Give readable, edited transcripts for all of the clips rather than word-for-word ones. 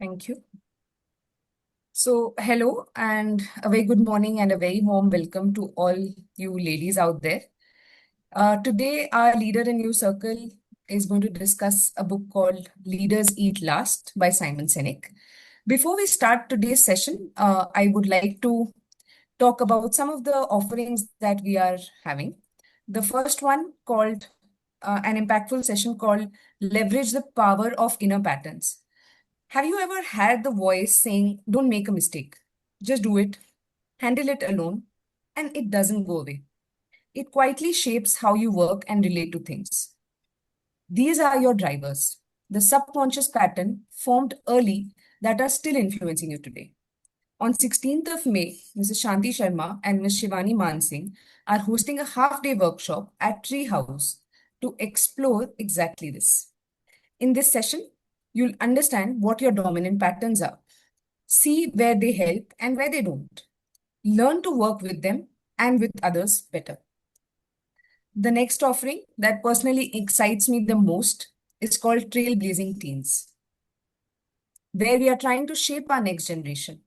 Thank you. So, hello and a very good morning and a very warm welcome to all you ladies out there. Today, our Leader in You Circle is going to discuss a book called Leaders Eat Last by Simon Sinek. Before we start today's session, I would like to talk about some of the offerings that we are having. The first one called an impactful session called Leverage the Power of Inner Patterns. Have you ever had the voice saying, don't make a mistake, just do it, handle it alone, and it doesn't go away? It quietly shapes how you work and relate to things. These are your drivers, the subconscious pattern formed early that are still influencing you today. On 16th of May, Mrs. Shanti Sharma and Ms. Shivani Mansingh are hosting a half-day workshop at Tree House to explore exactly this. In this session, you'll understand what your dominant patterns are, see where they help and where they don't, learn to work with them and with others better. The next offering that personally excites me the most is called Trailblazing Teens, where we are trying to shape our next generation.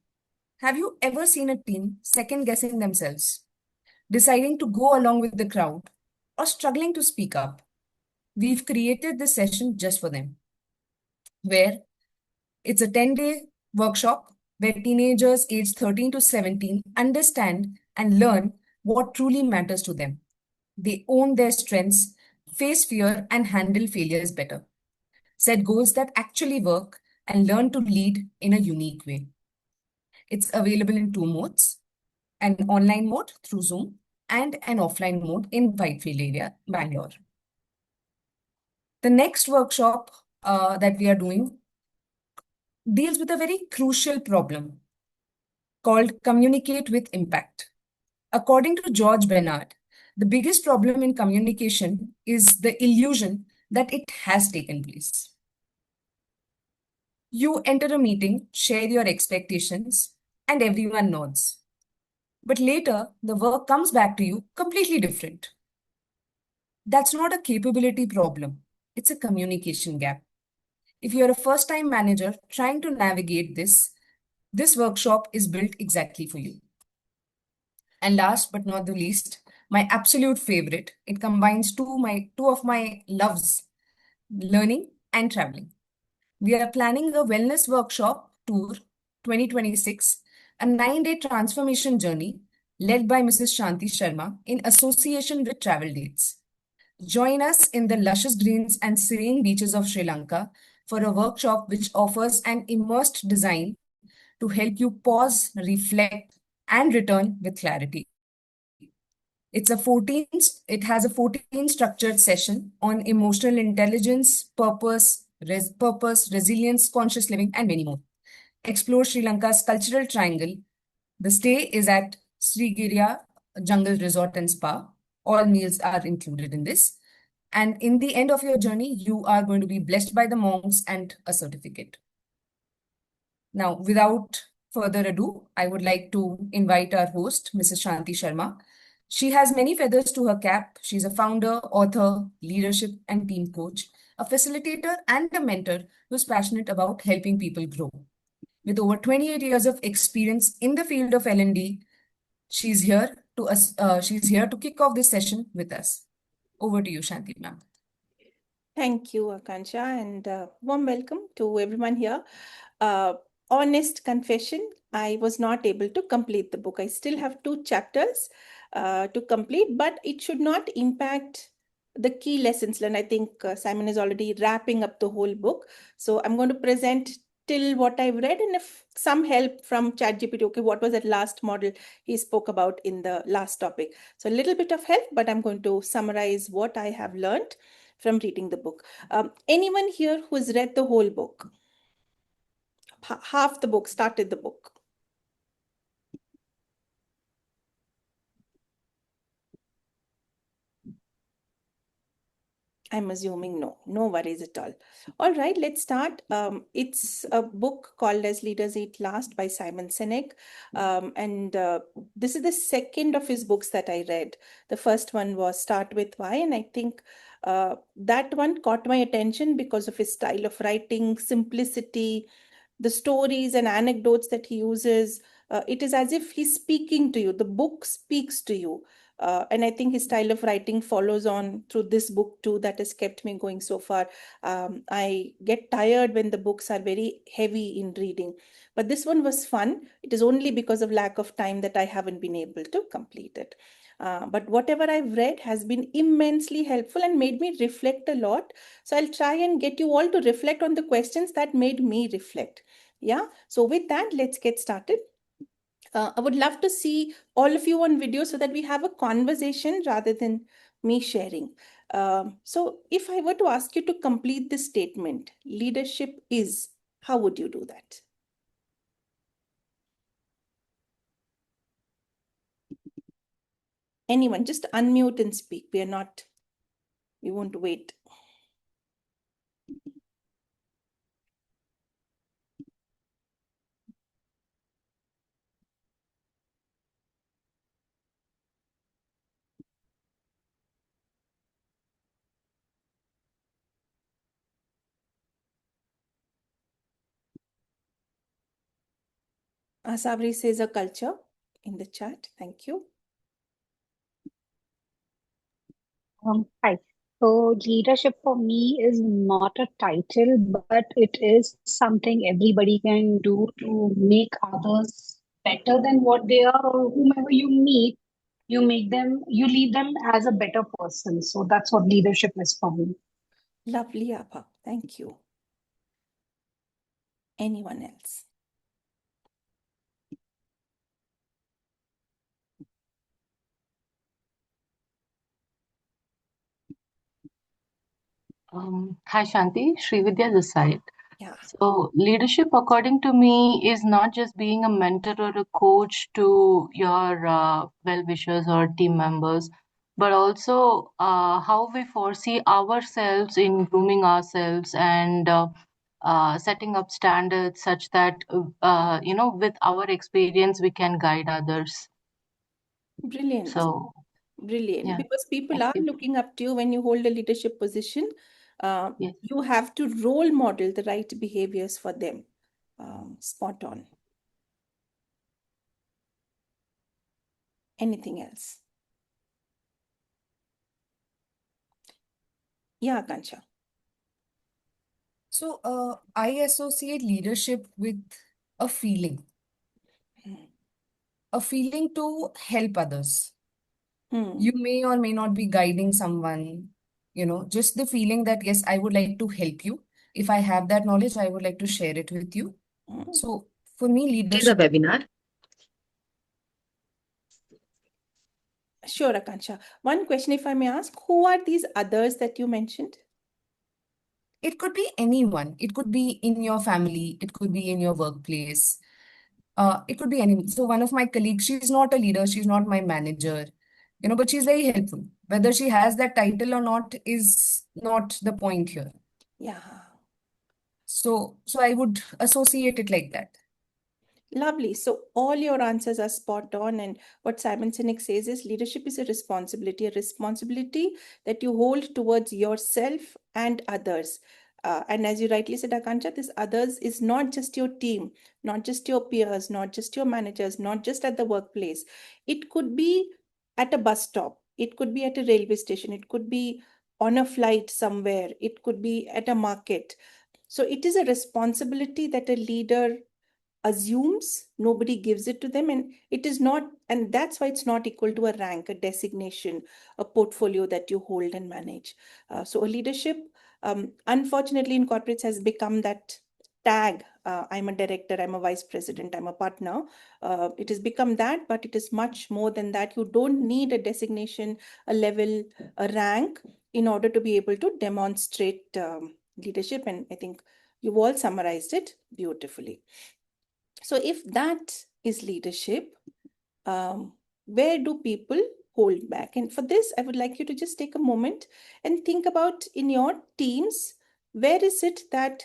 Have you ever seen a teen second guessing themselves, deciding to go along with the crowd, or struggling to speak up? We've created this session just for them, where it's a 10-day workshop where teenagers aged 13 to 17 understand and learn what truly matters to them. They own their strengths, face fear, and handle failures better, set goals that actually work, and learn to lead in a unique way. It's available in two modes: an online mode through Zoom and an offline mode in Whitefield area, Bangalore. The next workshop that we are doing deals with a very crucial problem called Communicate with Impact. According to George Bernard, the biggest problem in communication is the illusion that it has taken place. You enter a meeting, share your expectations, and everyone nods. But later, the work comes back to you completely different. That's not a capability problem, it's a communication gap. If you're a first time manager trying to navigate this workshop is built exactly for you. And last but not the least, my absolute favorite, it combines two of my loves, learning and traveling. We are planning a wellness workshop tour 2026, a 9-day transformation journey led by Mrs. Shanti Sharma in association with Travel Dates. Join us in the luscious greens and serene beaches of Sri Lanka for a workshop which offers an immersed design to help you pause, reflect, and return with clarity. It has a 14 structured session on emotional intelligence, purpose, resilience, conscious living, and many more. Explore Sri Lanka's cultural triangle. The stay is at Srigiriya Jungle Resort and Spa. All meals are included in this. And in the end of your journey, you are going to be blessed by the monks and a certificate. Now, without further ado, I would like to invite our host, Mrs. Shanti Sharma. She has many feathers to her cap. She's a founder, author, leadership and team coach, a facilitator and a mentor who's passionate about helping people grow. With over 28 years of experience in the field of L&D, she's here to kick off this session with us. Over to you, Shanti ma'am. Thank you, Akansha, and warm welcome to everyone here. Honest confession, I was not able to complete the book. I still have 2 chapters to complete, but it should not impact the key lessons learned. I think Simon is already wrapping up the whole book. So I'm going to present till what I've read, and if some help from ChatGPT, okay, what was that last model he spoke about in the last topic? So a little bit of help, but I'm going to summarize what I have learned from reading the book. Anyone here who's read the whole book? Half the book, started the book. I'm assuming no, no worries at all. All right, let's start. It's a book called as Leaders Eat Last by Simon Sinek. And this is the second of his books that I read. The first one was Start With Why. And I think that one caught my attention because of his style of writing, simplicity, The stories and anecdotes that he uses, it is as if he's speaking to you. The book speaks to you. And I think his style of writing follows on through this book too. That has kept me going so far. I get tired when the books are very heavy in reading. But this one was fun. It is only because of lack of time that I haven't been able to complete it. But whatever I've read has been immensely helpful and made me reflect a lot. So I'll try and get you all to reflect on the questions that made me reflect. Yeah. So with that, let's get started. I would love to see all of you on video so that we have a conversation rather than me sharing. So if I were to ask you to complete this statement, leadership is, how would you do that? Anyone, just unmute and speak. We won't wait. Sabri says a culture in the chat. Thank you. Hi. So, leadership for me is not a title, but it is something everybody can do to make others better than what they are, or whomever you meet, you lead them as a better person. So, that's what leadership is for me. Lovely, Abha. Thank you. Anyone else? Hi Shanti, Srividya this side. Yeah. So, leadership, according to me, is not just being a mentor or a coach to your well-wishers or team members, but also how we foresee ourselves in grooming ourselves and setting up standards such that, with our experience, we can guide others. Brilliant. So, Brilliant. yeah, Because people thank are you. looking up to you when you hold a leadership position. Yes. You have to role model the right behaviors for them. Spot on. Anything else? Yeah, Kancha. So, I associate leadership with a feeling, Hmm. a feeling to help others. Hmm. You may or may not be guiding someone, just the feeling that, yes, I would like to help you. If I have that knowledge, I would like to share it with you. Hmm. So, for me, It is a leadership, webinar. Sure, Akansha. One question, if I may ask, who are these others that you mentioned? it could be anyone. It could be in your family, it could be in your workplace. It could be anyone. So one of my colleagues, she's not a leader, she's not my manager, but she's very helpful. Whether she has that title or not is not the point here. Yeah. So I would associate it like that. Lovely. So all your answers are spot on. And what Simon Sinek says is leadership is a responsibility that you hold towards yourself and others. And as you rightly said, Akansha, this others is not just your team, not just your peers, not just your managers, not just at the workplace. It could be at a bus stop, it could be at a railway station, it could be on a flight somewhere, it could be at a market. So it is a responsibility that a leader assumes, nobody gives it to them, and it is not, and that's why it's not equal to a rank, a designation, a portfolio that you hold and manage. So a leadership, unfortunately, in corporates has become that tag. I'm a director, I'm a vice president, I'm a partner. It has become that, but it is much more than that. You don't need a designation, a level, a rank in order to be able to demonstrate leadership, and I think you've all summarized it beautifully. So, if that is leadership, where do people hold back? And for this, I would like you to just take a moment and think about in your teams, where is it that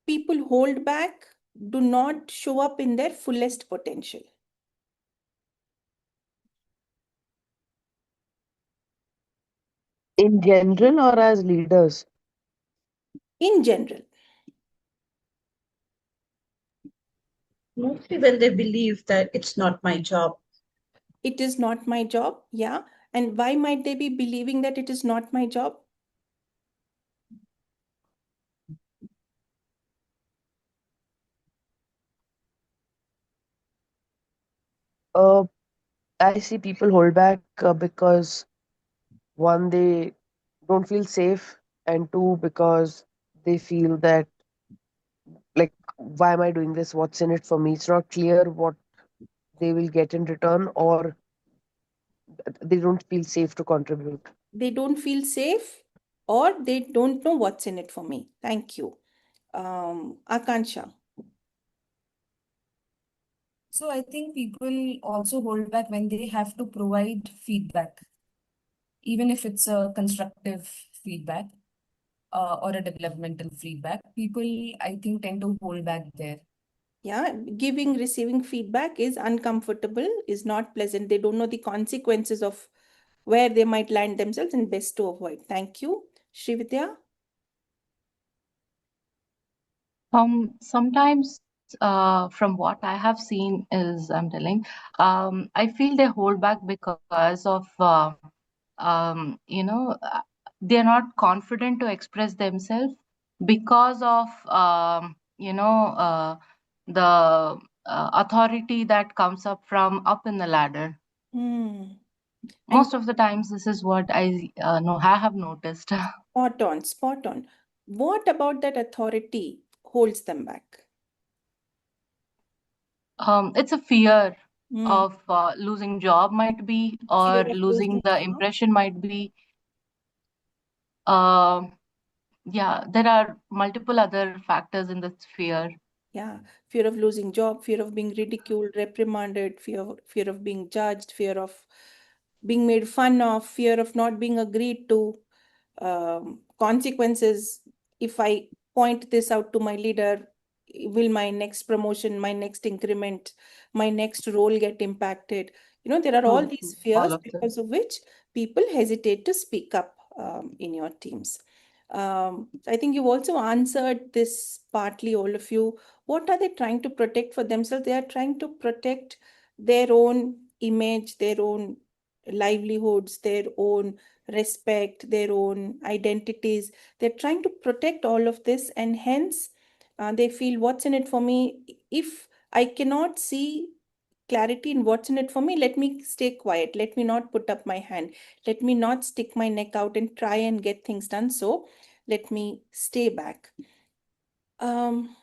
people hold back, do not show up in their fullest potential? In general or as leaders? In general. Mostly when they believe that it's not my job. It is not my job. Yeah. And why might they be believing that it is not my job? Uh, I see people hold back because one, they don't feel safe, and two, because they feel that, like, why am I doing this? What's in it for me? It's not clear what they will get in return, or they don't feel safe to contribute. They don't feel safe or they don't know what's in it for me. Thank you. Akansha. So I think people also hold back when they have to provide feedback, even if it's a constructive feedback or a developmental feedback. People, I think, tend to hold back there. Yeah, giving, receiving feedback is uncomfortable, is not pleasant. They don't know the consequences of where they might land themselves and best to avoid. Thank you. Srividya? Sometimes, from what I have seen is, I'm telling, I feel they hold back because of, they're not confident to express themselves because of, the authority that comes up from up in the ladder. Hmm. And Most of the times, this is what I have noticed. spot on, spot on. What about that authority holds them back? It's a fear Hmm. of losing job might be, or Fear of losing losing the job. impression might be. Uh, yeah, there are multiple other factors in this fear. Yeah, fear of losing job, fear of being ridiculed, reprimanded, fear of being judged, fear of being made fun of, fear of not being agreed to, consequences. If I point this out to my leader, will my next promotion, my next increment, my next role get impacted? There are all True, these true. All fears of them. because of which people hesitate to speak up in your teams. I think you also answered this partly, all of you. What are they trying to protect for themselves? They are trying to protect their own image, their own livelihoods, their own respect, their own identities. They're trying to protect all of this, and hence they feel what's in it for me. If I cannot see clarity in what's in it for me, let me stay quiet. Let me not put up my hand. Let me not stick my neck out and try and get things done. So let me stay back. Um,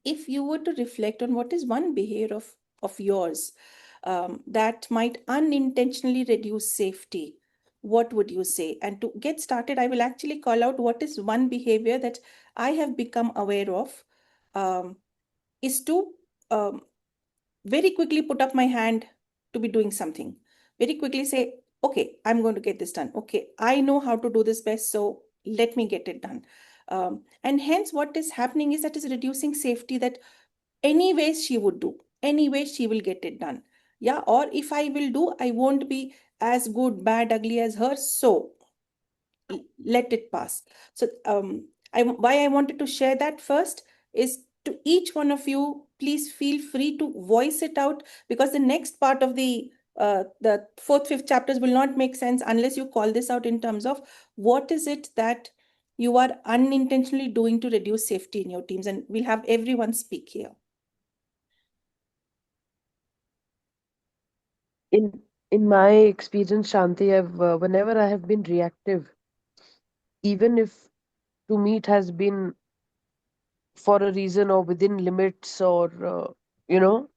if you were to reflect on what is one behavior of yours that might unintentionally reduce safety, what would you say? And to get started, I will actually call out what is one behavior that I have become aware of, um, is to um, very quickly put up my hand to be doing something. Very quickly say, okay, I'm going to get this done. Okay, I know how to do this best, so let me get it done. And hence, what is happening is that is reducing safety, that anyways she would do, anyway she will get it done. Yeah, or if I will do, I won't be as good, bad, ugly as her, so let it pass. So why I wanted to share that first is to each one of you, please feel free to voice it out, because the next part of the fourth, fifth chapters will not make sense unless you call this out in terms of what is it that you are unintentionally doing to reduce safety in your teams, and we'll have everyone speak here. In my experience, Shanti, I've whenever I have been reactive, even if to me it has been for a reason or within limits, or you know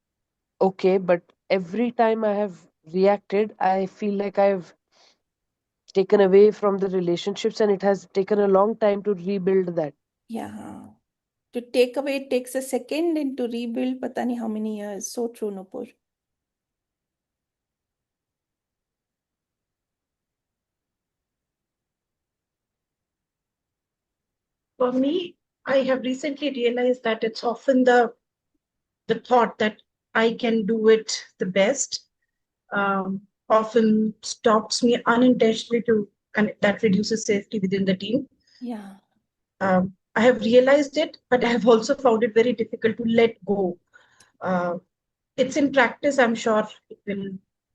okay, but every time I have reacted, I feel like I've taken away from the relationships, and it has taken a long time to rebuild that. Yeah, to take away it takes a second, and to rebuild pata nahi how many years. So true, Nupur. For me, I have recently realized that it's often the thought that I can do it the best often stops me unintentionally to, and that reduces safety within the team. Yeah. I have realized it, but I have also found it very difficult to let go. Uh, it's in practice, I'm sure it will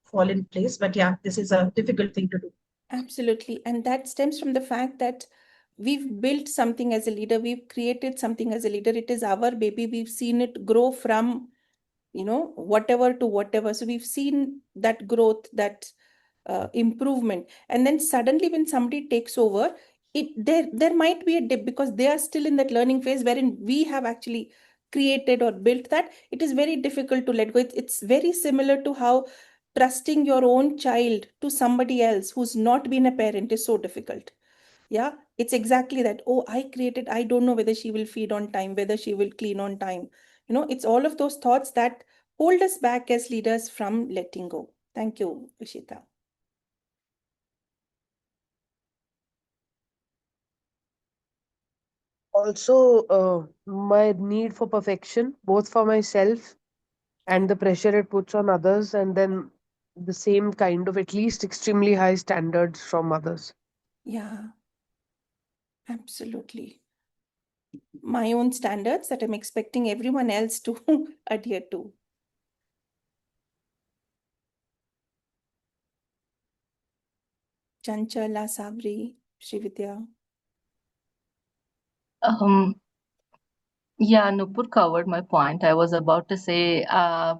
fall in place. But yeah, this is a difficult thing to do. Absolutely. And that stems from the fact that we've built something as a leader, we've created something as a leader. It is our baby. We've seen it grow from, whatever to whatever. So we've seen that growth, that improvement. And then suddenly when somebody takes over, there might be a dip because they are still in that learning phase wherein we have actually created or built that. It is very difficult to let go. It's very similar to how trusting your own child to somebody else who's not been a parent is so difficult. Yeah, it's exactly that. Oh, I created, I don't know whether she will feed on time, whether she will clean on time. It's all of those thoughts that hold us back as leaders from letting go. Thank you, Ishita. Also, my need for perfection, both for myself Yeah, and the pressure it puts on others, and then the same kind of at least extremely high standards from others. yeah, absolutely. My own standards that I'm expecting everyone else to adhere to. Chanchala, Sabri, Srividya. Um, yeah, Nupur covered my point. I was about to say, I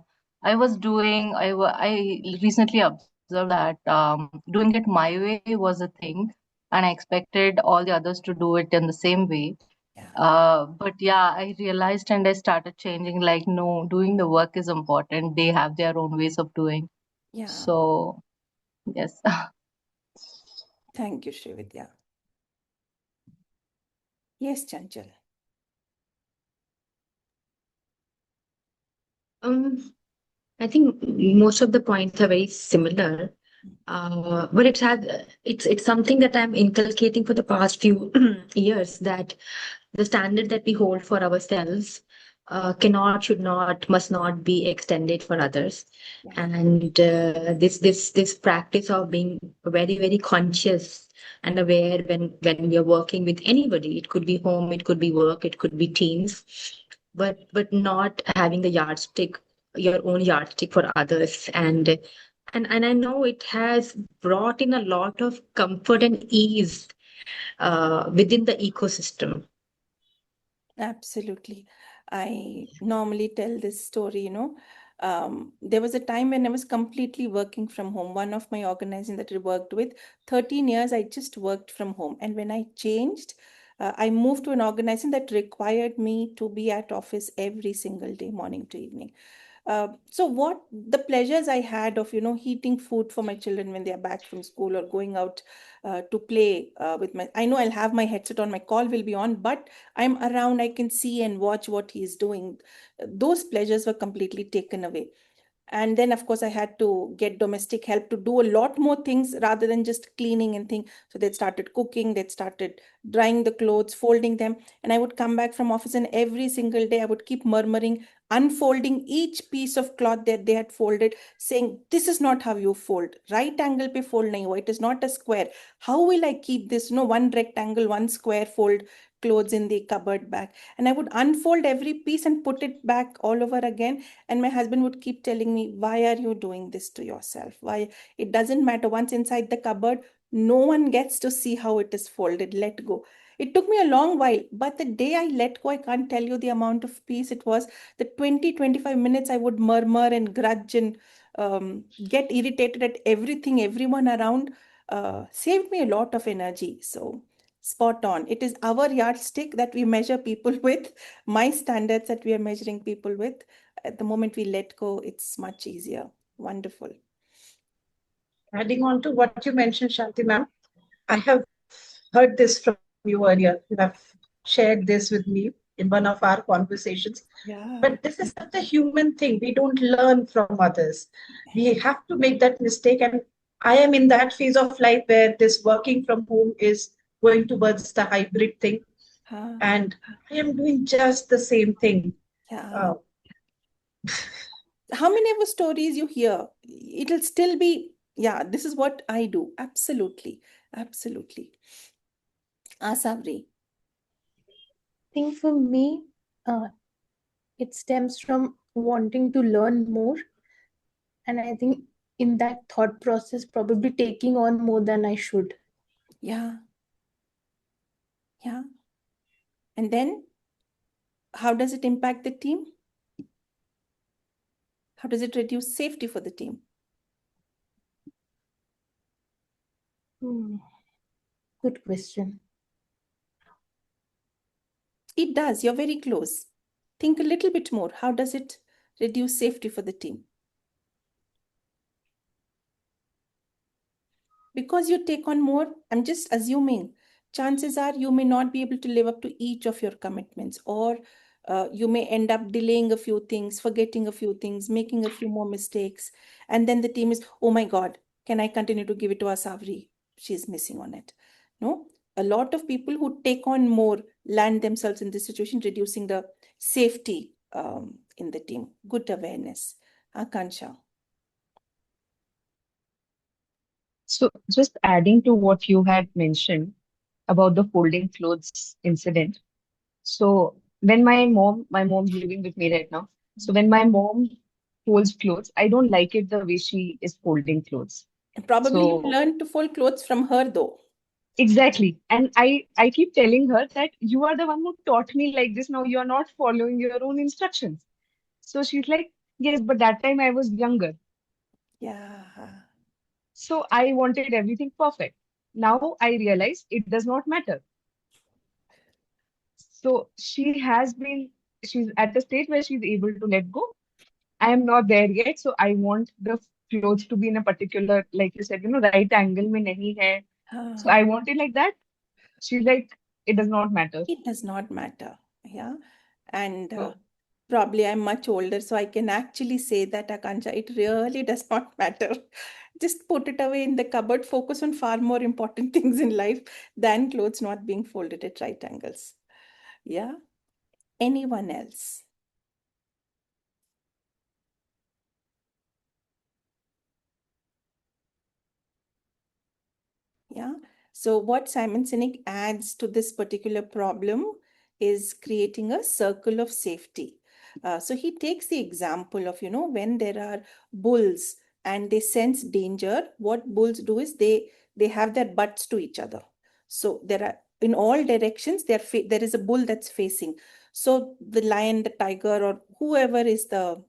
recently observed that doing it my way was a thing, and I expected all the others to do it in the same way. Yeah, But yeah, I realized and I started changing, like, no, doing the work is important. They have their own ways of doing. yeah. So, yes. Thank you, Srividya. Yes, Chanchal. Um, I think most of the points are very similar, but it's something that I'm inculcating for the past few years, that the standard that we hold for ourselves cannot, should not, must not be extended for others. Yeah, And this practice of being very conscious and aware when we are working with anybody, it could be home, it could be work, it could be teams, but not having the yardstick, your own yardstick for others. And I know it has brought in a lot of comfort and ease within the ecosystem. absolutely. I normally tell this story. There was a time when I was completely working from home. One of my organizing that I worked with, 13 years, I just worked from home. And when I changed, I moved to an organization that required me to be at office every single day, morning to evening. So what the pleasures I had of heating food for my children when they are back from school or going out to play with my, I know I'll have my headset on, my call will be on, but I'm around, I can see and watch what he's doing. Those pleasures were completely taken away. And then of course I had to get domestic help to do a lot more things rather than just cleaning and things. So they started cooking, they started drying the clothes, folding them, and I would come back from office and every single day I would keep murmuring, unfolding each piece of cloth that they had folded, saying, this is not how you fold, right angle pe fold nahi hua, it is not a square. How will I keep this, one rectangle, one square fold clothes in the cupboard back? And I would unfold every piece and put it back all over again. And my husband would keep telling me, why are you doing this to yourself? Why? It doesn't matter. Once inside the cupboard, no one gets to see how it is folded. Let go. It took me a long while, but the day I let go, I can't tell you the amount of peace it was. The 20-25 minutes I would murmur and grudge and get irritated at everything, everyone around, saved me a lot of energy. So, spot on. It is our yardstick that we measure people with, my standards that we are measuring people with. At the moment we let go, it's much easier. Wonderful. Adding on to what you mentioned, Shanti ma'am, I have heard this from you earlier. You have shared this with me in one of our conversations. Yeah. But this is such a human thing. We don't learn from others. We have to make that mistake. And I am in that phase of life where this working from home is going towards the hybrid thing. Huh. And I am doing just the same thing. Yeah. Uh, How many of the stories you hear, it'll still be, yeah, this is what I do. Absolutely. Absolutely. Asavri. think for me, it stems from wanting to learn more. And I think in that thought process, probably taking on more than I should. Yeah. Yeah. And then how does it impact the team? How does it reduce safety for the team? Good question. It does. You're very close. Think a little bit more. How does it reduce safety for the team? Because you take on more, I'm just assuming, chances are you may not be able to live up to each of your commitments, or you may end up delaying a few things, forgetting a few things, making a few more mistakes. And then the team is, oh my God, can I continue to give it to Asavri? She's missing on it. No, a lot of people who take on more land themselves in this situation, reducing the safety in the team. Good awareness. Akansha. So, just adding to what you had mentioned about the folding clothes incident. So, when my mom's living with me right now. So, when my mom folds clothes, I don't like it the way she is folding clothes. Probably you So, learned to fold clothes from her though. exactly. And I keep telling her that you are the one who taught me like this. Now you are not following your own instructions. So she's like, yes, but that time I was younger. Yeah. So I wanted everything perfect. Now I realize it does not matter. So she's at the stage where she's able to let go. I am not there yet. So I want the clothes to be in a particular, like you said, right angle mein nahi hai. So I want it like that. She's like, it does not matter. It does not matter. Yeah. And So probably I'm much older, so I can actually say that, Akansha, it really does not matter. Just put it away in the cupboard, focus on far more important things in life than clothes not being folded at right angles. Yeah. Anyone else? Yeah. So what Simon Sinek adds to this particular problem is creating a circle of safety. So he takes the example of, when there are bulls and they sense danger, what bulls do is they have their butts to each other. So there are in all directions, there is a bull that's facing. So the lion, the tiger, or whoever is the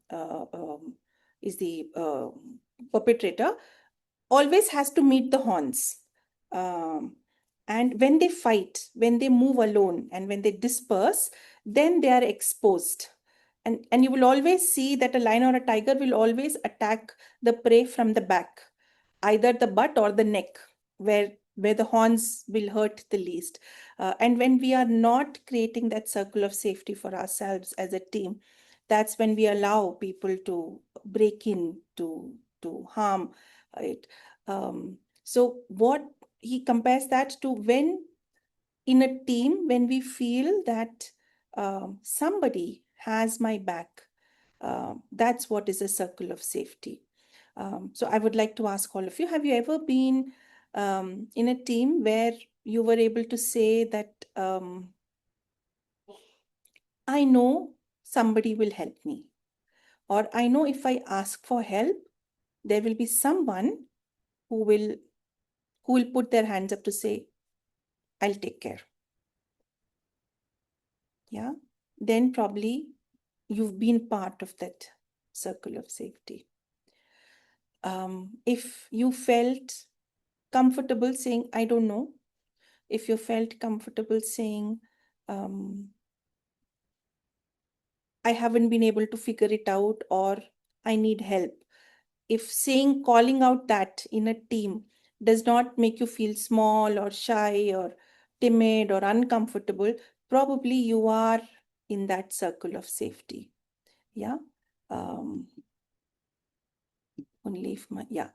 perpetrator always has to meet the horns. Um, and when they fight, when they move alone, and when they disperse, then they are exposed. And you will always see that a lion or a tiger will always attack the prey from the back, either the butt or the neck, where the horns will hurt the least. And when we are not creating that circle of safety for ourselves as a team, that's when we allow people to break in to harm it. So what he compares that to, when in a team, when we feel that somebody has my back, that's what is a circle of safety. So I would like to ask all of you, have you ever been in a team where you were able to say that I know somebody will help me, or I know if I ask for help, there will be someone who will put their hands up to say, I'll take care. Yeah. Then probably you've been part of that circle of safety. If you felt comfortable saying, I don't know, if you felt comfortable saying, I haven't been able to figure it out, or I need help. If calling out that in a team does not make you feel small or shy or timid or uncomfortable, probably you are in that circle of safety. Yeah. Only if yeah.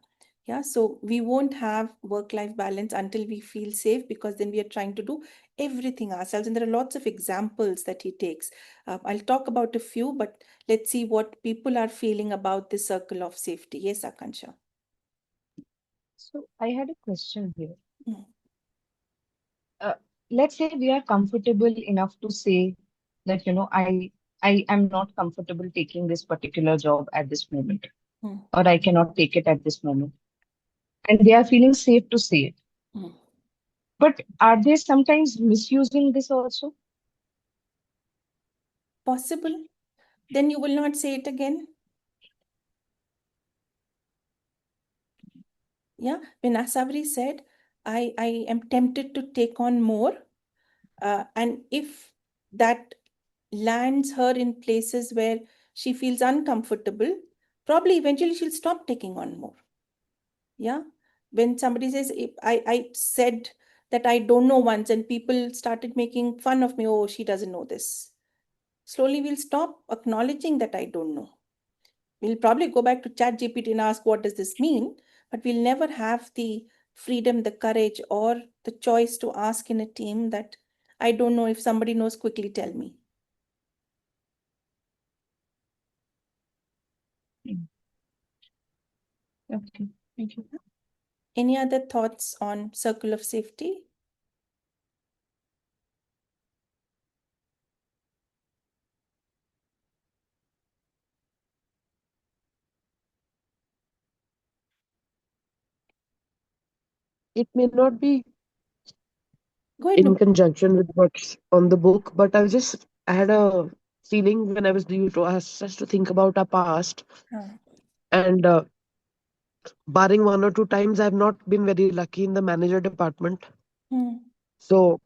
So we won't have work-life balance until we feel safe, because then we are trying to do everything ourselves. And there are lots of examples that he takes. I'll talk about a few, but let's see what people are feeling about this circle of safety. Yes, Akansha. So I had a question here. Mm. Uh, let's say we are comfortable enough to say that, I am not comfortable taking this particular job at this moment, Hmm. or I cannot take it at this moment. And they are feeling safe to say it. Hmm. But are they sometimes misusing this also? Possible. Then you will not say it again. Yeah. When Asavri said, I am tempted to take on more. And if that lands her in places where she feels uncomfortable, probably eventually she'll stop taking on more. Yeah. When somebody says, if I said that I don't know once, and people started making fun of me, oh, she doesn't know this. Slowly we'll stop acknowledging that I don't know. We'll probably go back to chat GPT and ask, what does this mean? But we'll never have the freedom, the courage, or the choice to ask in a team that I don't know. If somebody knows, quickly tell me. Mm. Okay, thank you. Any other thoughts on circle of safety? It may not be Go ahead, in Nupur. conjunction with what's on the book, but I had a feeling when I was you to ask us to think about our past, Huh. and barring one or two times, I've not been very lucky in the manager department. Hmm. So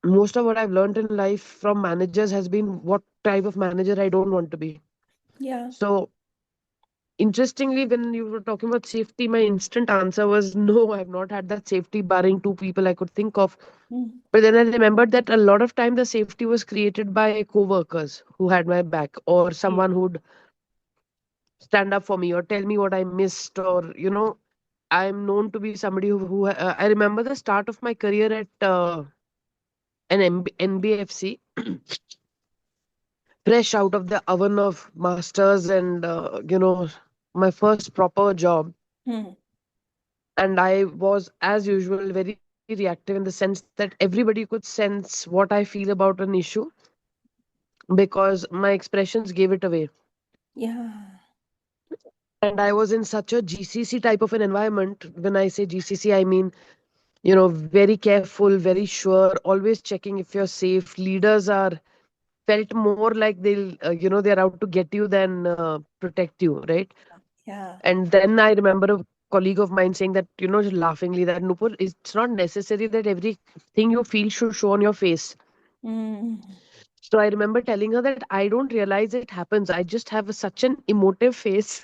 most of what I've learned in life from managers has been what type of manager I don't want to be. Yeah. So interestingly, when you were talking about safety, my instant answer was no, I've not had that safety, barring two people I could think of. Hmm. But then I remembered that a lot of time the safety was created by co-workers who had my back, or someone who'd stand up for me or tell me what I missed, or I'm known to be somebody who I remember the start of my career at an NBFC, fresh out of the oven of masters, and my first proper job. Hmm. And I was, as usual, very reactive in the sense that everybody could sense what I feel about an issue because my expressions gave it away. Yeah. And I was in such a GCC type of an environment. When I say GCC, I mean, very careful, very sure, always checking if you're safe. Leaders are felt more like they're out to get you than protect you, right? Yeah. And then I remember a colleague of mine saying that, laughingly, that Nupur, it's not necessary that everything you feel should show on your face. Hmm. So I remember telling her that I don't realize it happens. I just have such an emotive face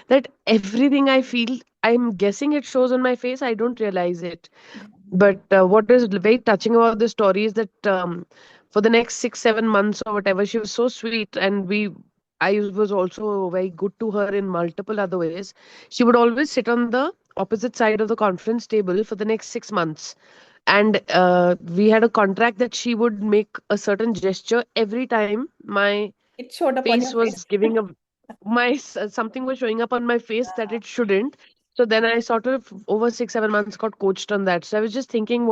that everything I feel, I'm guessing it shows on my face. I don't realize it. But what is very touching about the story is that for the next 6, 7 months or whatever, she was so sweet, and I was also very good to her in multiple other ways. She would always sit on the opposite side of the conference table for the next 6 months, and we had a contract that she would make a certain gesture every time my It showed up on face your face. was giving a something was showing up on my face that it shouldn't. So then I sort of over 6, 7 months got coached on that. So I was just thinking,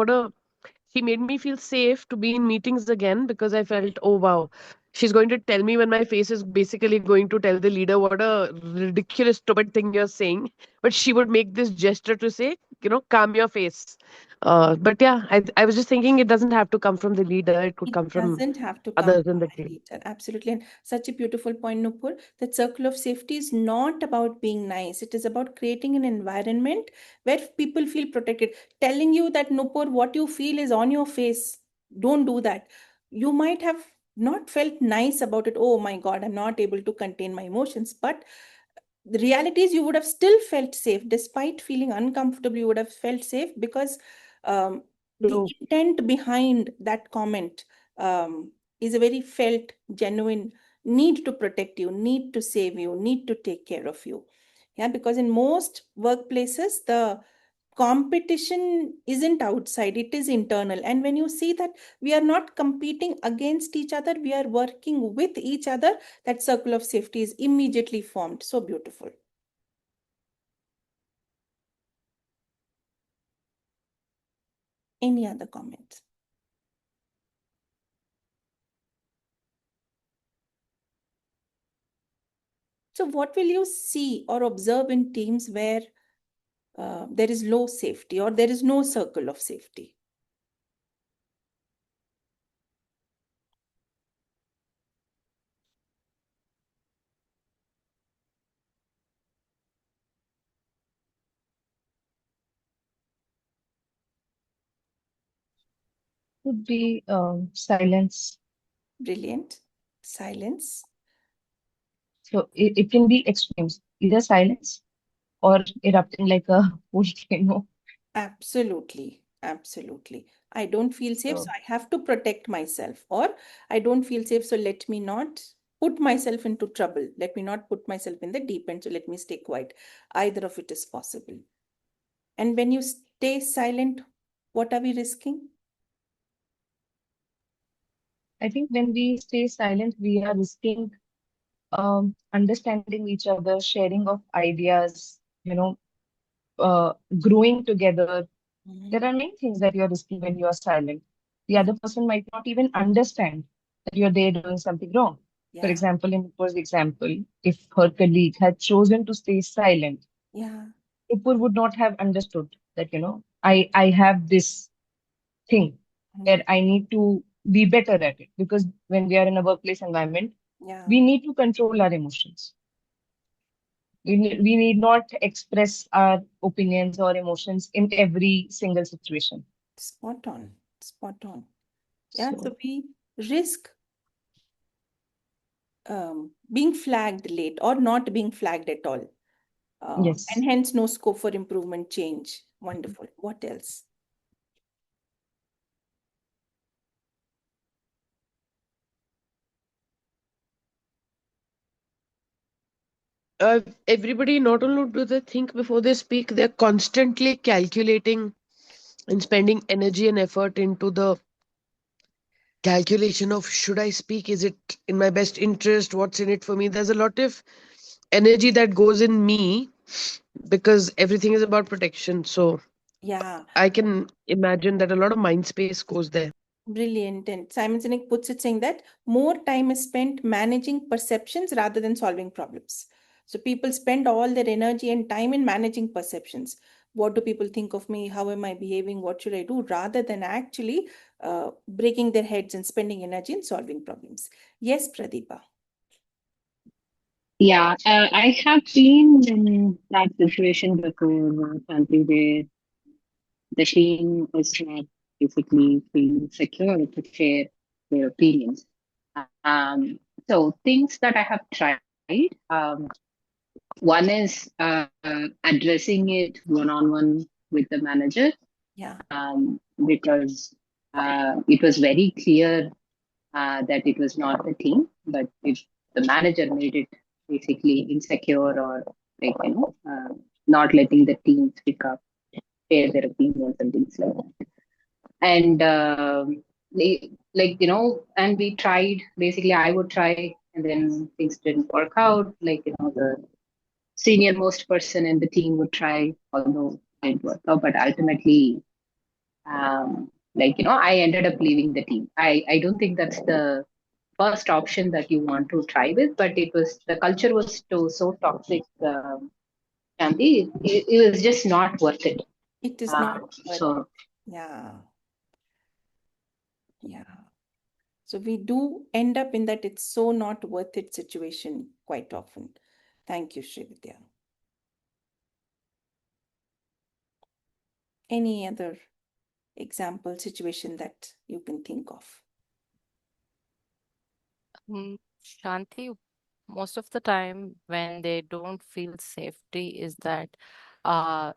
she made me feel safe to be in meetings again because I felt, oh wow, she's going to tell me when my face is basically going to tell the leader what a ridiculous, stupid thing you're saying. But she would make this gesture to say, calm your face. But yeah, I was just thinking it doesn't have to come from the leader, it could It come from doesn't have to come others in from the a team. leader. Absolutely. And such a beautiful point, Nupur. That circle of safety is not about being nice. It is about creating an environment where people feel protected. Telling you that, Nupur, what you feel is on your face. Don't do that. You might have not felt nice about it. Oh my God, I'm not able to contain my emotions. But the reality is you would have still felt safe despite feeling uncomfortable. You would have felt safe because the So intent behind that comment is a very felt genuine need to protect you, need to save you, need to take care of you. Yeah, because in most workplaces the competition isn't outside, it is internal. And when you see that we are not competing against each other, we are working with each other, that circle of safety is immediately formed. So beautiful. Any other comments? So, what will you see or observe in teams where there is low safety or there is no circle of safety? Could be silence. Brilliant. Silence. So it can be extremes, either silence or erupting like a volcano. Absolutely. Absolutely. I don't feel safe, so So I have to protect myself. Or I don't feel safe, so let me not put myself into trouble. Let me not put myself in the deep end, so let me stay quiet. Either of it is possible. And when you stay silent, what are we risking? I think when we stay silent, we are risking understanding each other, sharing of ideas, growing together. There Mhm. are many things that you're risking when you are silent. The other person might not even understand that you're there doing something wrong. For Yeah, example, in Nupur's example, if her colleague had chosen to stay silent, yeah. Nupur would not have understood that, I have this thing Mhm. where I need to be better at it. Because when we are in a workplace environment, Yeah, we need to control our emotions. We need not express our opinions or emotions in every single situation. spot on, spot on. Yeah, So, so we risk being flagged late or not being flagged at all. And yes. hence no scope for improvement, change. Wonderful. What else? Everybody, not only do they think before they speak, they're constantly calculating and spending energy and effort into the calculation of should I speak? Is it in my best interest? What's in it for me? There's a lot of energy that goes in me because everything is about protection. So Yeah, I can imagine that a lot of mind space goes there. brilliant. And Simon Sinek puts it saying that more time is spent managing perceptions rather than solving problems. So people spend all their energy and time in managing perceptions. What do people think of me? How am I behaving? What should I do? Rather than actually breaking their heads and spending energy in solving problems. Yes, Pradeepa. Yeah, I have been in that situation before, Shanti, where the team is not basically feeling secure to share their opinions. So things that I have tried, um, one is addressing it one-on-one with the manager, Yeah, because it was very clear that it was not the team, but if the manager made it basically insecure or like not letting the team speak up, share their opinions and things like that. And and we tried. Basically, I would try, and then things didn't work out. The senior most person in the team would try, although it didn't work out. But ultimately, I ended up leaving the team. I don't think that's the first option that you want to try with, but it was the culture was so toxic, Shanti. It was just not worth it. it is not worth it. So Yeah, yeah. So we do end up in that it's so not worth it situation quite often. Thank you, Srividya. Any other example situation that you can think of? Shanti, most of the time when they don't feel safety is that uh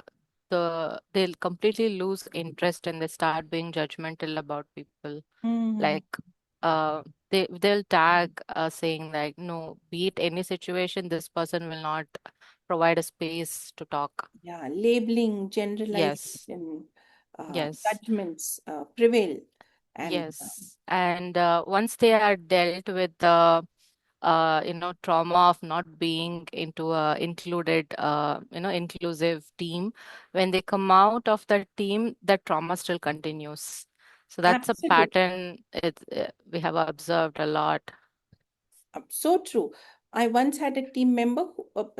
they'll completely lose interest and they start being judgmental about people. Mm, Like uh they'll tag saying like no, be it any situation, this person will not provide a space to talk. yeah, labeling, Yes, generalization, yes. judgments prevail. And Yes, and once they are dealt with the trauma of not being into a included inclusive team, when they come out of the team, that trauma still continues. So that's a absolutely. pattern we have observed a lot. So true. I once had a team member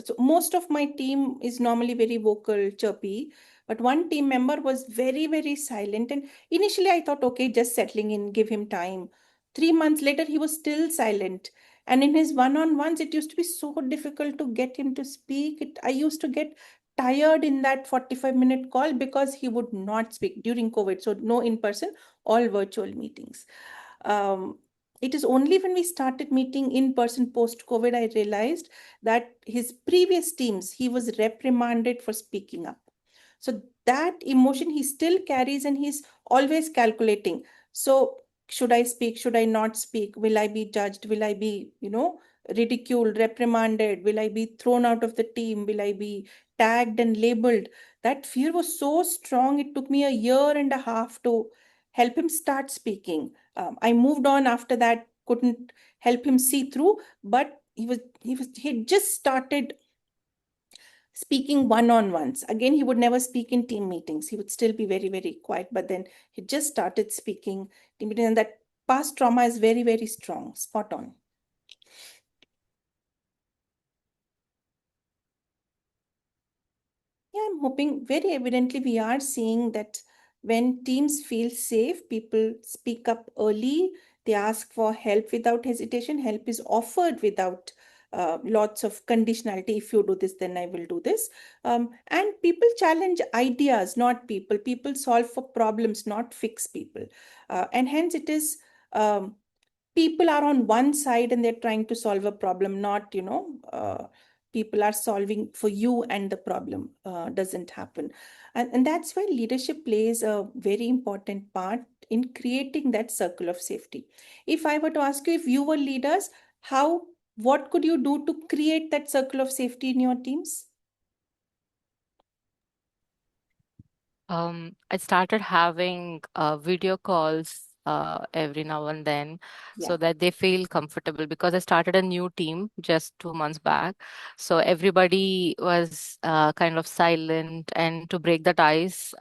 so most of my team is normally very vocal, chirpy, but one team member was very, very silent. And initially I thought, okay, just settling in, give him time. 3 months later, he was still silent. And in his one-on-ones, it used to be so difficult to get him to speak. I used to get tired in that 45-minute call because he would not speak during COVID. So no in person, all virtual meetings. Um, it is only when we started meeting in person post COVID, I realized that his previous teams, he was reprimanded for speaking up. So that emotion he still carries and he's always calculating. So should I speak? Should I not speak? Will I be judged? Will I be, ridiculed, reprimanded? Will I be thrown out of the team? Will I be tagged and labeled? That fear was so strong. It took me a year and a half to help him start speaking. I moved on after that, couldn't help him see through, but he had just started speaking one-on-ones. Again, he would never speak in team meetings. He would still be very, very quiet, but then he just started speaking team meetings, and that past trauma is very, very strong. Spot on. Yeah, I'm hoping very evidently we are seeing that when teams feel safe, people speak up early, they ask for help without hesitation, help is offered without lots of conditionality. If you do this, then I will do this. And people challenge ideas, not people. People solve for problems, not fix people. And hence it is people are on one side and they're trying to solve a problem, not, people are solving for you and the problem doesn't happen. And that's why leadership plays a very important part in creating that circle of safety. If I were to ask you, if you were leaders, what could you do to create that circle of safety in your teams? I started having video calls every now and then Yeah. so that they feel comfortable because I started a new team just 2 months back. So everybody was kind of silent, and to break the ice,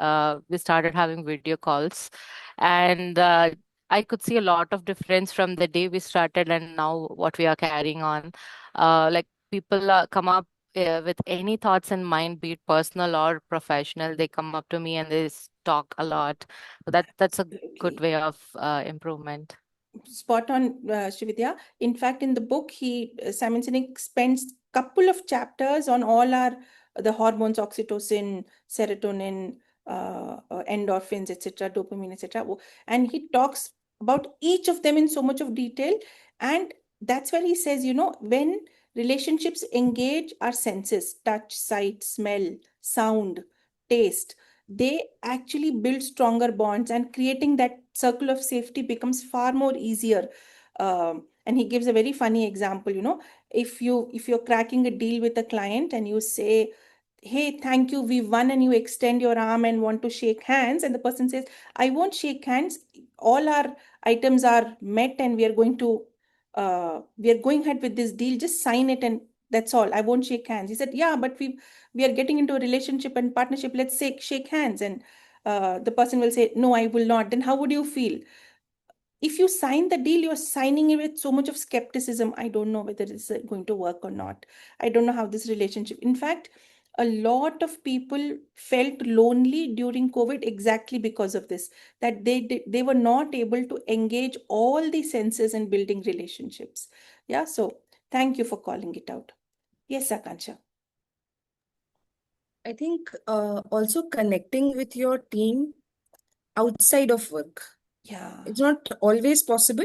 we started having video calls. And I could see a lot of difference from the day we started and now what we are carrying on. Like people come up with any thoughts in mind, be it personal or professional, they come up to me and they talk a lot. So that's a good way of improvement. Spot on, Srividya. In fact, in the book, Simon Sinek spends couple of chapters on all the hormones, oxytocin, serotonin, endorphins, etc., dopamine, etc., and he talks about each of them in so much of detail. And that's where he says, when relationships engage our senses, touch, sight, smell, sound, taste, they actually build stronger bonds, and creating that circle of safety becomes far more easier. And he gives a very funny example. If you're cracking a deal with a client and you say, hey, thank you, we won, and you extend your arm and want to shake hands, and the person says, I won't shake hands, all our items are met and we are going ahead with this deal, just sign it and that's all, I won't shake hands. He said, yeah, but we are getting into a relationship and partnership, let's say shake hands. And the person will say, no, I will not. Then how would you feel? If you sign the deal, you're signing it with so much of skepticism. I don't know whether it's going to work or not. I don't know how this relationship. In fact, a lot of people felt lonely during COVID exactly because of this, that they were not able to engage all the senses in building relationships. Yeah. So thank you for calling it out. Yes, Akansha. I think also connecting with your team outside of work. Yeah. It's not always possible,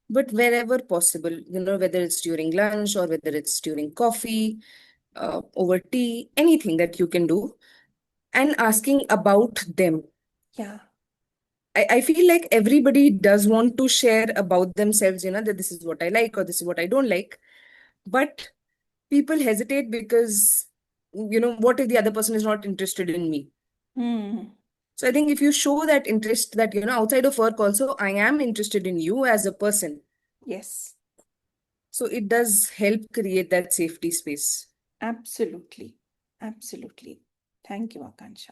but wherever possible, whether it's during lunch or whether it's during coffee, over tea, anything that you can do, and asking about them. Yeah. I feel like everybody does want to share about themselves, that this is what I like or this is what I don't like. But people hesitate because, what if the other person is not interested in me? Hmm. So I think if you show that interest that, outside of work also, I am interested in you as a person. Yes. So it does help create that safety space. Absolutely. Absolutely. Thank you, Akansha.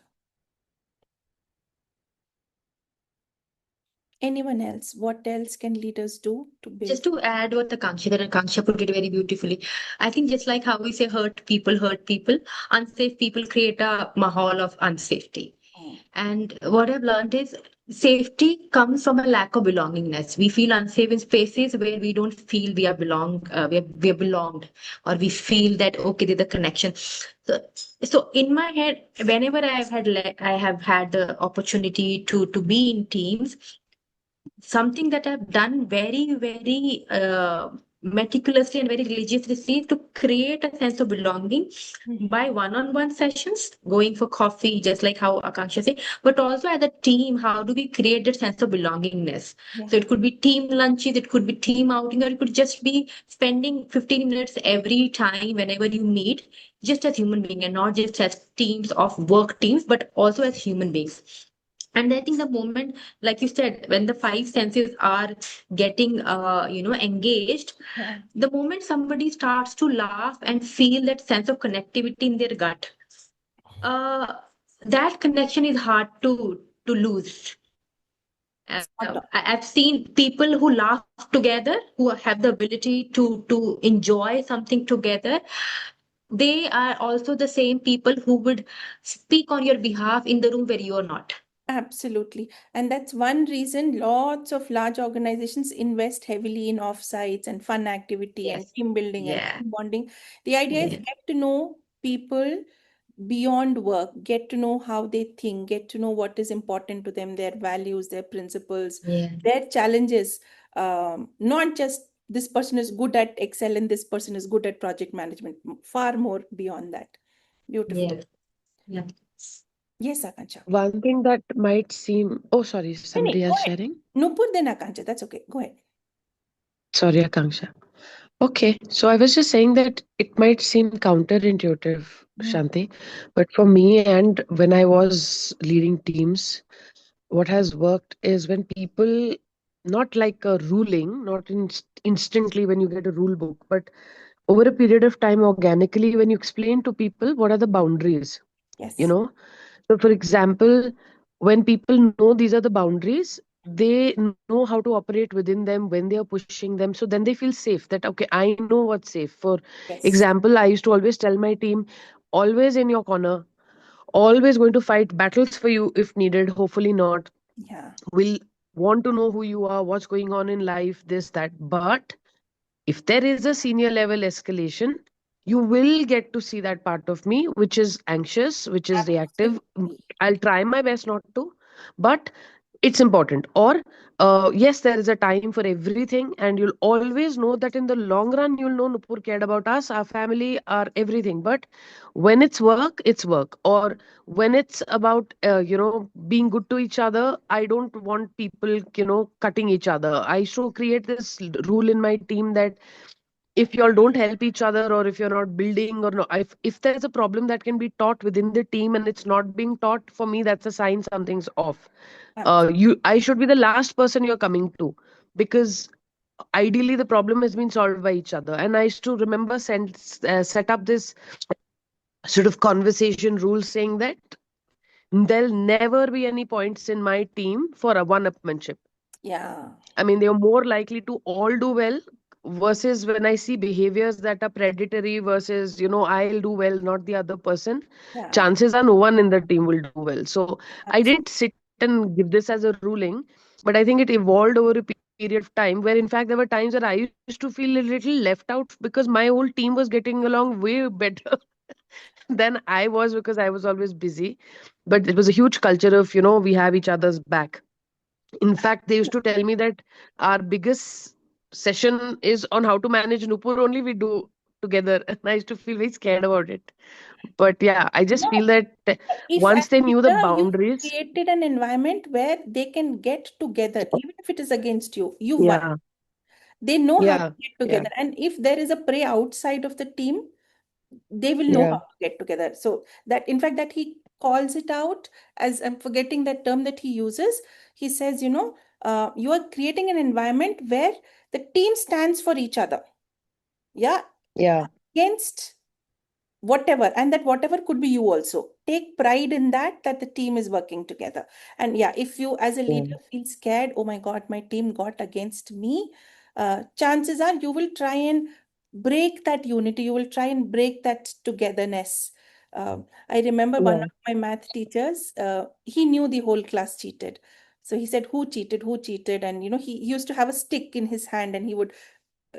Anyone else? What else can leaders do to build? Just to add what Akanksha put it very beautifully. I think just like how we say hurt people, unsafe people create a mahal of unsafety. Mm. And what I've learned is safety comes from a lack of belongingness. We feel unsafe in spaces where we don't feel we are belonged, or we feel that okay, there's a connection. So in my head, whenever I have had the opportunity to be in teams, something that I've done very meticulously and very religiously to create a sense of belonging by one-on-one sessions, going for coffee, just like how Akanksha said, but also as a team, how do we create that sense of belongingness? Yeah. So it could be team lunches, it could be team outing, or it could just be spending 15 minutes every time whenever you meet, just as human being and not just as teams of work teams, but also as human beings. And I think the moment, like you said, when the five senses are getting, engaged, Yeah. the moment somebody starts to laugh and feel that sense of connectivity in their gut, uh, that connection is hard to lose. I've seen people who laugh together, who have the ability to enjoy something together. They are also the same people who would speak on your behalf in the room where you are not. Absolutely. And that's one reason lots of large organizations invest heavily in offsites and fun activity and Yes. team building and Yeah. team bonding. The idea is Yeah. get to know people beyond work, get to know how they think, get to know what is important to them, their values, their principles, Yeah. their challenges. Not just this person is good at Excel and this person is good at project management, far more beyond that. Beautiful. Yeah. Yeah. Yes, Akanksha. One thing that might seem, oh, sorry, No, no, somebody go else ahead. sharing? Nupur, then Akanksha. That's okay. Go ahead. Sorry, Akanksha. Okay, so I was just saying that it might seem counterintuitive, Mm. Shanti, but for me, and when I was leading teams, what has worked is when people, not like a ruling, not instantly when you get a rule book, but over a period of time, organically, when you explain to people what are the boundaries, Yes. you know. So, for example, when people know these are the boundaries, they know how to operate within them when they are pushing them. So then they feel safe that, okay, I know what's safe. For Yes. example, I used to always tell my team, always in your corner, always going to fight battles for you if needed, hopefully not. Yeah. Will want to know who you are, what's going on in life, this, that. But if there is a senior level escalation, you will get to see that part of me, which is anxious, which is reactive. Absolutely. I'll try my best not to, but it's important. Or, yes, there is a time for everything, and you'll always know that in the long run, you'll know Nupur cared about us, our family, our everything. But when it's work, it's work. Or when it's about, being good to each other, I don't want people, cutting each other. I should create this rule in my team that if you all don't help each other, or if you're not building, or no, if there's a problem that can be taught within the team and it's not being taught, for me that's a sign something's off. I should be the last person you're coming to, because ideally the problem has been solved by each other. And I used to remember set up this sort of conversation rule saying that there'll never be any points in my team for a one-upmanship. Yeah. I mean, they are more likely to all do well, versus when I see behaviors that are predatory versus, I'll do well, not the other person. Yeah. Chances are no one in the team will do well. So I Absolutely. didn't sit and give this as a ruling, but I think it evolved over a period of time where, in fact, there were times that I used to feel a little left out because my whole team was getting along way better than I was, because I was always busy. But it was a huge culture of, we have each other's back. In fact, they used to tell me that our biggest session is on how to manage Nupur, only we do together. And I used to feel very scared about it. But yeah, I just No, feel that if as once they a knew the leader you boundaries, created an environment where they can get together, even if it is against you, you won. yeah, They know how to yeah, get yeah, together. And if there is a prey outside of the team, they will know yeah, how to get together. So that, in fact, that he calls it out, as I'm forgetting that term that he uses. He says, you are creating an environment where the team stands for each other. Yeah. yeah, Against whatever, and that whatever could be you also. Take pride in that the team is working together. And yeah, if you as a Yeah. leader feel scared, oh my God, my team got against me, chances are you will try and break that unity, you will try and break that togetherness. I remember one Yeah. of my math teachers, he knew the whole class cheated. So he said, who cheated? Who cheated? And he used to have a stick in his hand and he would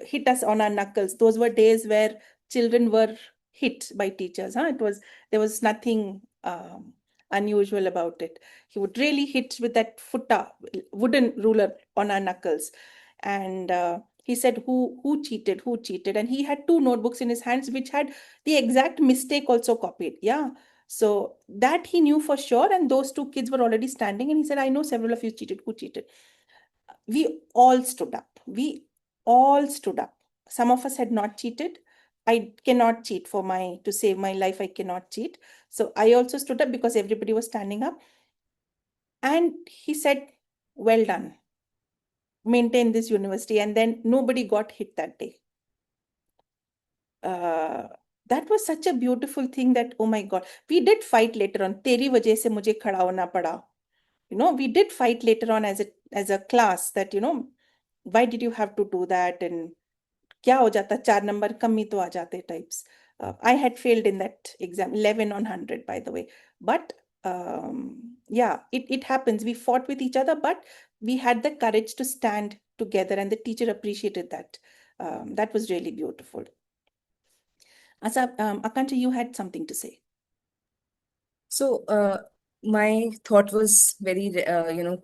hit us on our knuckles. Those were days where children were hit by teachers. Huh? There was nothing unusual about it. He would really hit with that futa, wooden ruler on our knuckles. And he said, who cheated? Who cheated? And he had two notebooks in his hands, which had the exact mistake also copied. Yeah. So that he knew for sure. And those two kids were already standing. And he said, I know several of you cheated. Who cheated? We all stood up. We all stood up. Some of us had not cheated. I cannot cheat to save my life. I cannot cheat. So I also stood up because everybody was standing up. And he said, well done. Maintain this university. And then nobody got hit that day. That was such a beautiful thing that, oh my God, we did fight later on. Teri wajah se mujhe khada hona pada. We did fight later on as a class that, why did you have to do that? And क्या हो जाता 4 number कम ही तो आ जाते types. I had failed in that exam, 11 on 100, by the way. But yeah, it happens. We fought with each other, but we had the courage to stand together, and the teacher appreciated that. That was really beautiful. Asa, Akanta, you had something to say. So, my thought was very,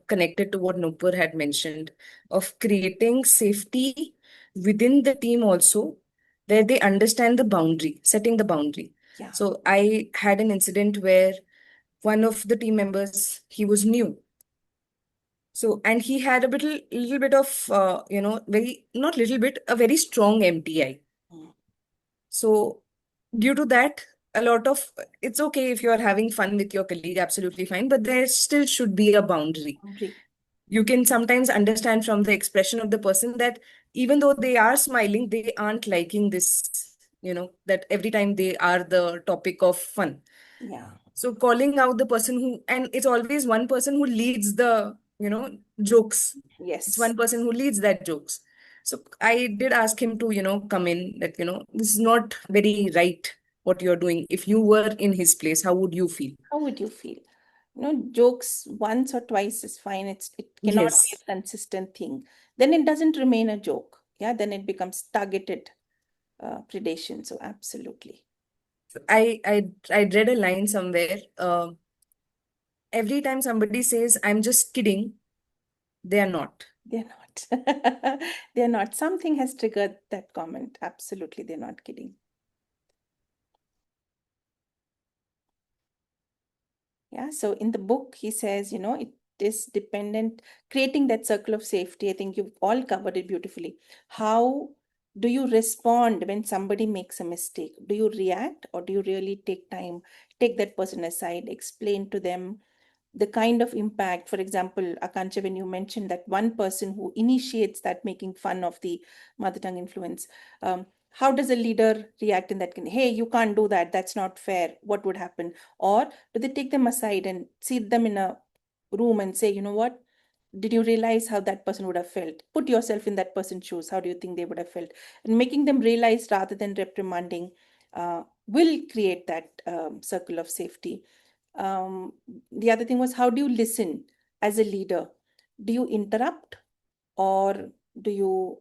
connected to what Nupur had mentioned of creating safety within the team also, where they understand the boundary, setting the boundary. Yeah. So, I had an incident where one of the team members, he was new. So, and he had a little bit of, not little bit, a very strong MTI. Mm. So, due to that, a lot of it's okay if you're having fun with your colleague, absolutely fine, but there still should be a boundary. Boundary. You can sometimes understand from the expression of the person that even though they are smiling, they aren't liking this, that every time they are the topic of fun. Yeah. So calling out the person who, and it's always one person who leads the, jokes. It's Yes. one person who leads that jokes. So I did ask him to, come in that, this is not very right what you're doing. If you were in his place, how would you feel? How would you feel? Jokes once or twice is fine. It cannot be Yes. a consistent thing. Then it doesn't remain a joke. Yeah, then it becomes targeted predation. So absolutely. I read a line somewhere. Every time somebody says, I'm just kidding, they are not. They're not. They're not. Something has triggered that comment. Absolutely, they're not kidding. Yeah, so in the book, he says, it is dependent, creating that circle of safety. I think you've all covered it beautifully. How do you respond when somebody makes a mistake? Do you react, or do you really take time, take that person aside, explain to them the kind of impact? For example, Akanksha, when you mentioned that one person who initiates that making fun of the mother tongue influence, how does a leader react in that? Hey, you can't do that. That's not fair. What would happen? Or do they take them aside and seat them in a room and say, you know what? Did you realize how that person would have felt? Put yourself in that person's shoes. How do you think they would have felt? And making them realize rather than reprimanding will create that circle of safety. The other thing was, how do you listen as a leader? Do you interrupt, or do you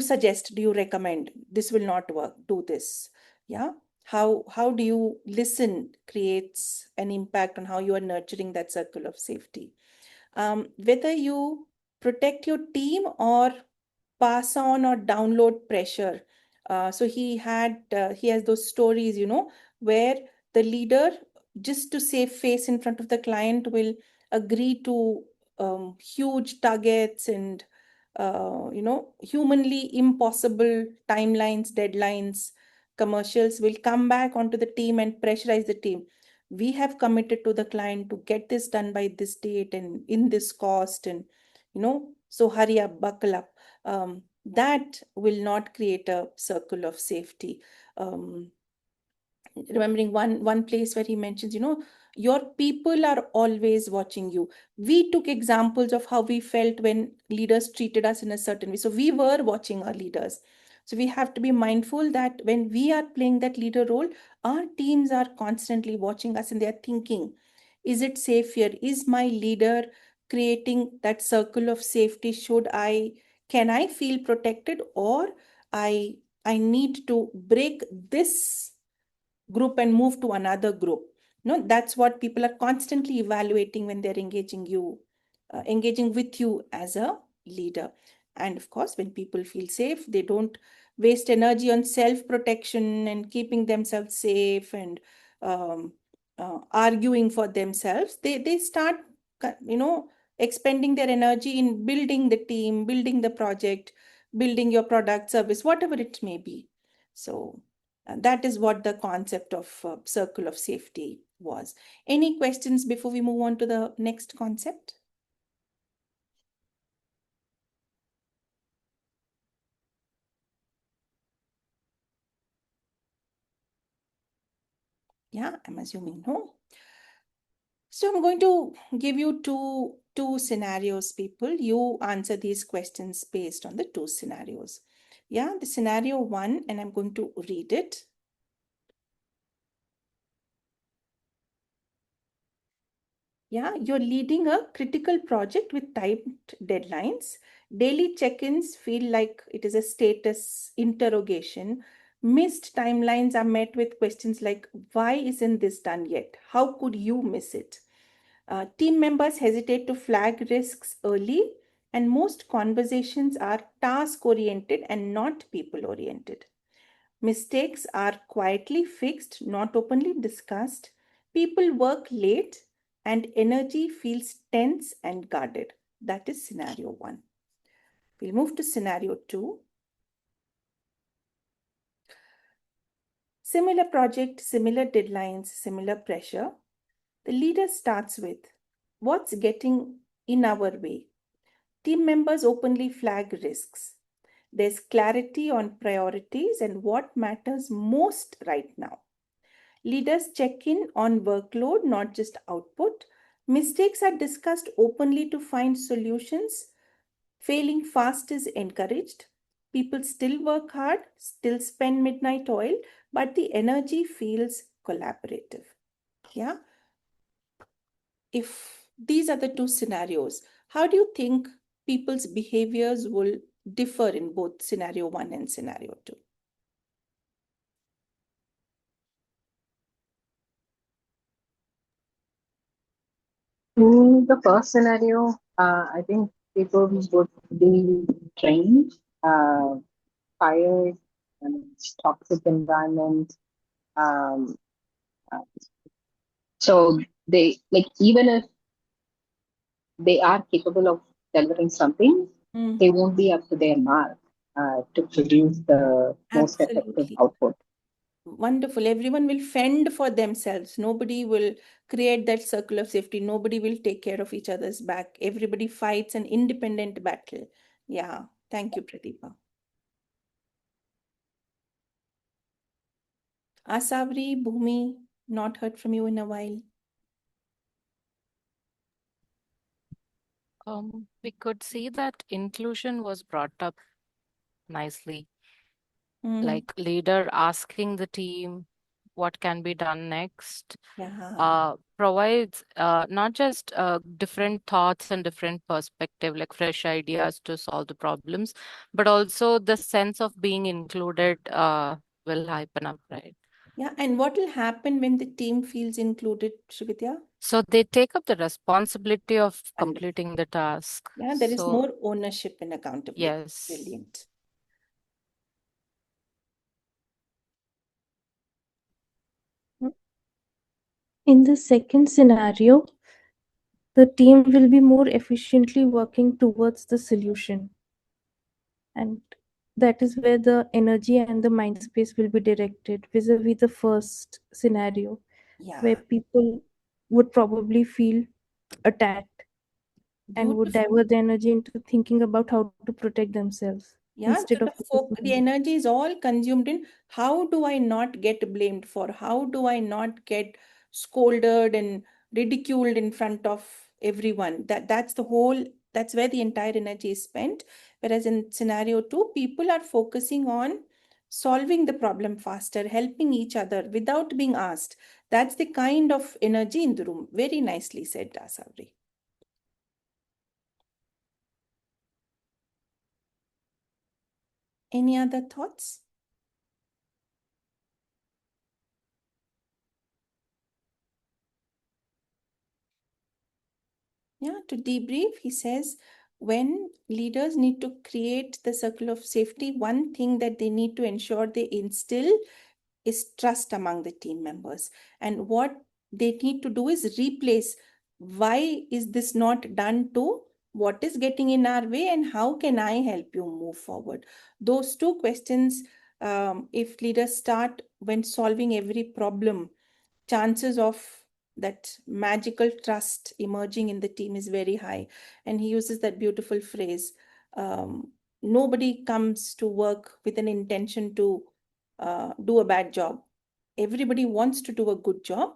suggest, do you recommend, this will not work, do this? Yeah. How do you listen creates an impact on how you are nurturing that circle of safety. Whether you protect your team or pass on or download pressure. So he has those stories, where the leader, just to save face in front of the client, will agree to huge targets and humanly impossible timelines, deadlines, commercials, will come back onto the team and pressurize the team. We have committed to the client to get this done by this date and in this cost, and so hurry up, buckle up. that will not create a circle of safety. Um, Remembering one place where he mentions, your people are always watching you. We took examples of how we felt when leaders treated us in a certain way, so we were watching our leaders. So we have to be mindful that when we are playing that leader role, our teams are constantly watching us and they're thinking, is it safe here? Is my leader creating that circle of safety? Can I feel protected, or I need to break this group and move to another group? That's what people are constantly evaluating when they're engaging with you as a leader. And of course, when people feel safe, they don't waste energy on self protection and keeping themselves safe and um, arguing for themselves. They start you know expending their energy in building the team, building the project, building your product, service, whatever it may be. So that is what the concept of circle of safety was. Any questions before we move on to the next concept? Yeah, I'm assuming no. So I'm going to give you two scenarios, people. You answer these questions based on the two scenarios. Yeah, the scenario one, and I'm going to read it. Yeah, you're leading a critical project with tight deadlines. Daily check-ins feel like it is a status interrogation. Missed timelines are met with questions like, why isn't this done yet? How could you miss it? Team members hesitate to flag risks early, and most conversations are task-oriented and not people-oriented. Mistakes are quietly fixed, not openly discussed. People work late and energy feels tense and guarded. That is scenario one. We'll move to scenario two. Similar project, similar deadlines, similar pressure. The leader starts with, what's getting in our way? Team members openly flag risks. There's clarity on priorities and what matters most right now. Leaders check in on workload, not just output. Mistakes are discussed openly to find solutions. Failing fast is encouraged. People still work hard, still spend midnight oil, but the energy feels collaborative. Yeah. If these are the two scenarios, how do you think people's behaviors will differ in both scenario one and scenario two? In the first scenario, I think people would be trained, fired, and toxic environment. Um, uh, so they like even if they are capable of delivering something, they won't be up to their mark to produce the most effective Absolutely. output. Wonderful. Everyone will fend for themselves. Nobody will create that circle of safety. Nobody will take care of each other's back. Everybody fights an independent battle. Yeah. Thank you, Pradeepa. Asavri, Bhumi, not heard from you in a while. We could see that inclusion was brought up nicely, like leader asking the team what can be done next, Yeah. provides not just different thoughts and different perspective, like fresh ideas to solve the problems, but also the sense of being included will happen up, right? Yeah. And what will happen when the team feels included, Srividya? So they take up the responsibility of Wonderful. completing the task. Yeah, there is So more ownership and accountability. yes. Brilliant. In the second scenario, the team will be more efficiently working towards the solution. And that is where the energy and the mind space will be directed vis-a-vis the first scenario, where Yeah. people would probably feel attacked and would Beautiful. divert the energy into thinking about how to protect themselves. Yeah, so instead of focusing the on energy is all consumed in how do I not get blamed for, how do I not get scolded and ridiculed in front of everyone. That's where the entire energy is spent. Whereas in scenario two, people are focusing on solving the problem faster, helping each other without being asked. That's the kind of energy in the room. Very nicely said, Asavri. Any other thoughts? Yeah, to debrief, he says when leaders need to create the circle of safety, one thing that they need to ensure they instill is trust among the team members. And what they need to do is replace why is this not done to what is getting in our way and how can I help you move forward? Those two questions, if leaders start when solving every problem, chances of that magical trust emerging in the team is very high. And he uses that beautiful phrase, nobody comes to work with an intention to do a bad job. Everybody wants to do a good job,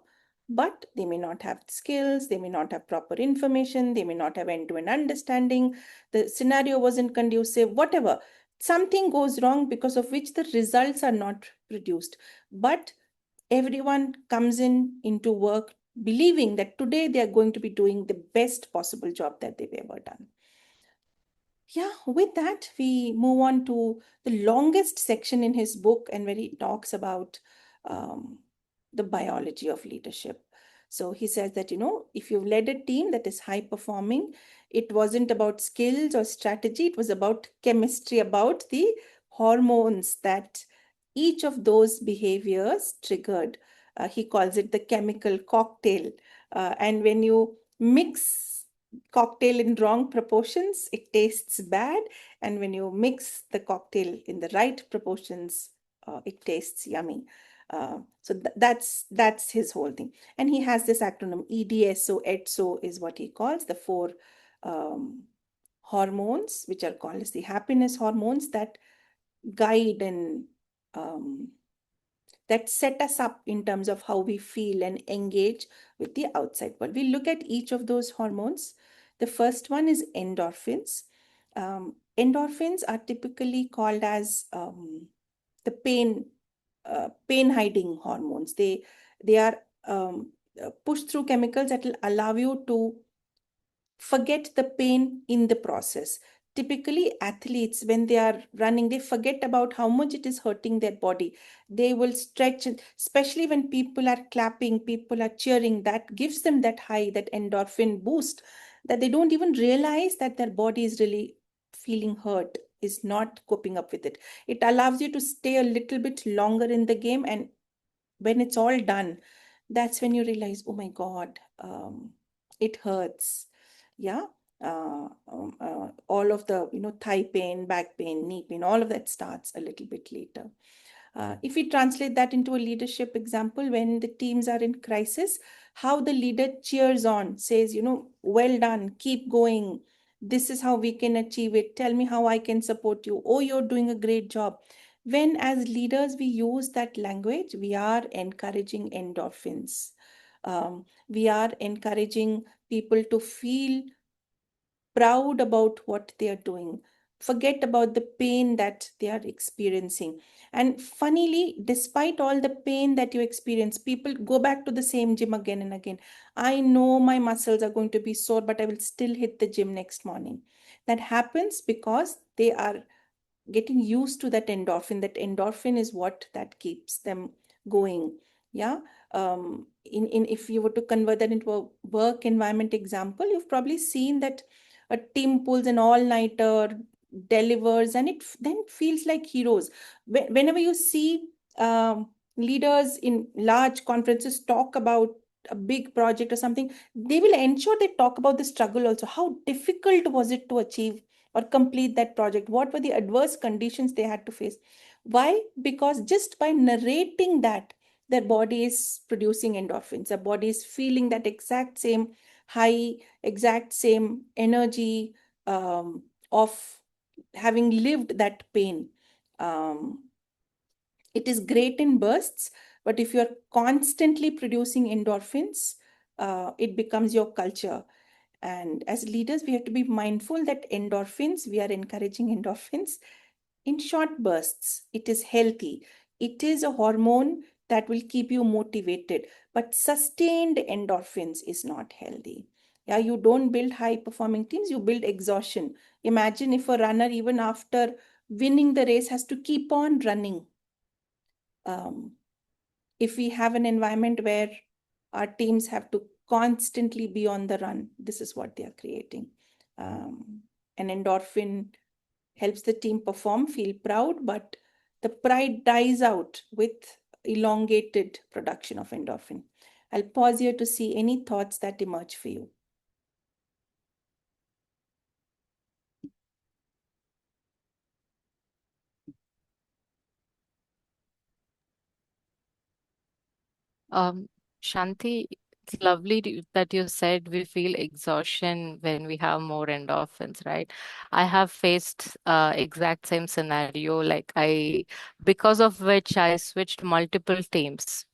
but they may not have skills, they may not have proper information, they may not have end-to-end understanding, the scenario wasn't conducive, whatever. Something goes wrong because of which the results are not produced. But everyone comes into work believing that today they are going to be doing the best possible job that they've ever done. Yeah, with that, we move on to the longest section in his book and where he talks about um, the biology of leadership. So he says that, if you've led a team that is high performing, it wasn't about skills or strategy, it was about chemistry, about the hormones that each of those behaviors triggered. He calls it the chemical cocktail. And when you mix cocktail in wrong proportions, it tastes bad. And when you mix the cocktail in the right proportions, it tastes yummy. So that's his whole thing. And he has this acronym EDSO, EDSO is what he calls the four hormones, which are called as the happiness hormones that guide and um, that set us up in terms of how we feel and engage with the outside world. We look at each of those hormones. The first one is endorphins. Endorphins are typically called as the pain hiding hormones. They are pushed through chemicals that will allow you to forget the pain in the process. Typically, athletes, when they are running, they forget about how much it is hurting their body. They will stretch, especially when people are clapping, people are cheering, that gives them that high, that endorphin boost, that they don't even realize that their body is really feeling hurt, is not coping up with it. It allows you to stay a little bit longer in the game. And when it's all done, that's when you realize, oh my God, it hurts. Yeah. All of the, thigh pain, back pain, knee pain, all of that starts a little bit later. If we translate that into a leadership example, when the teams are in crisis, how the leader cheers on, says, well done, keep going. This is how we can achieve it. Tell me how I can support you. Oh, you're doing a great job. When, as leaders, we use that language, we are encouraging endorphins. We are encouraging people to feel proud about what they are doing, forget about the pain that they are experiencing. And funnily, despite all the pain that you experience, people go back to the same gym again and again. I know my muscles are going to be sore, but I will still hit the gym next morning. That happens because they are getting used to that endorphin. That endorphin is what that keeps them going. Yeah. In if you were to convert that into a work environment example, you've probably seen that a team pulls an all-nighter, delivers, and it then feels like heroes. Whenever you see leaders in large conferences talk about a big project or something, they will ensure they talk about the struggle also. How difficult was it to achieve or complete that project? What were the adverse conditions they had to face? Why? Because just by narrating that, their body is producing endorphins. Their body is feeling that exact same high, exact same energy of having lived that pain. It is great in bursts, but if you're constantly producing endorphins, it becomes your culture. And as leaders, we have to be mindful that we are encouraging endorphins in short bursts. It is healthy. It is a hormone that will keep you motivated, but sustained endorphins is not healthy. Yeah, you don't build high performing teams, you build exhaustion. Imagine if a runner, even after winning the race, has to keep on running. If we have an environment where our teams have to constantly be on the run, this is what they are creating. An endorphin helps the team perform, feel proud, but the pride dies out with elongated production of endorphin. I'll pause here to see any thoughts that emerge for you. Shanti, it's lovely that you said we feel exhaustion when we have more endorphins, right? I have faced exact same scenario, because of which I switched multiple teams.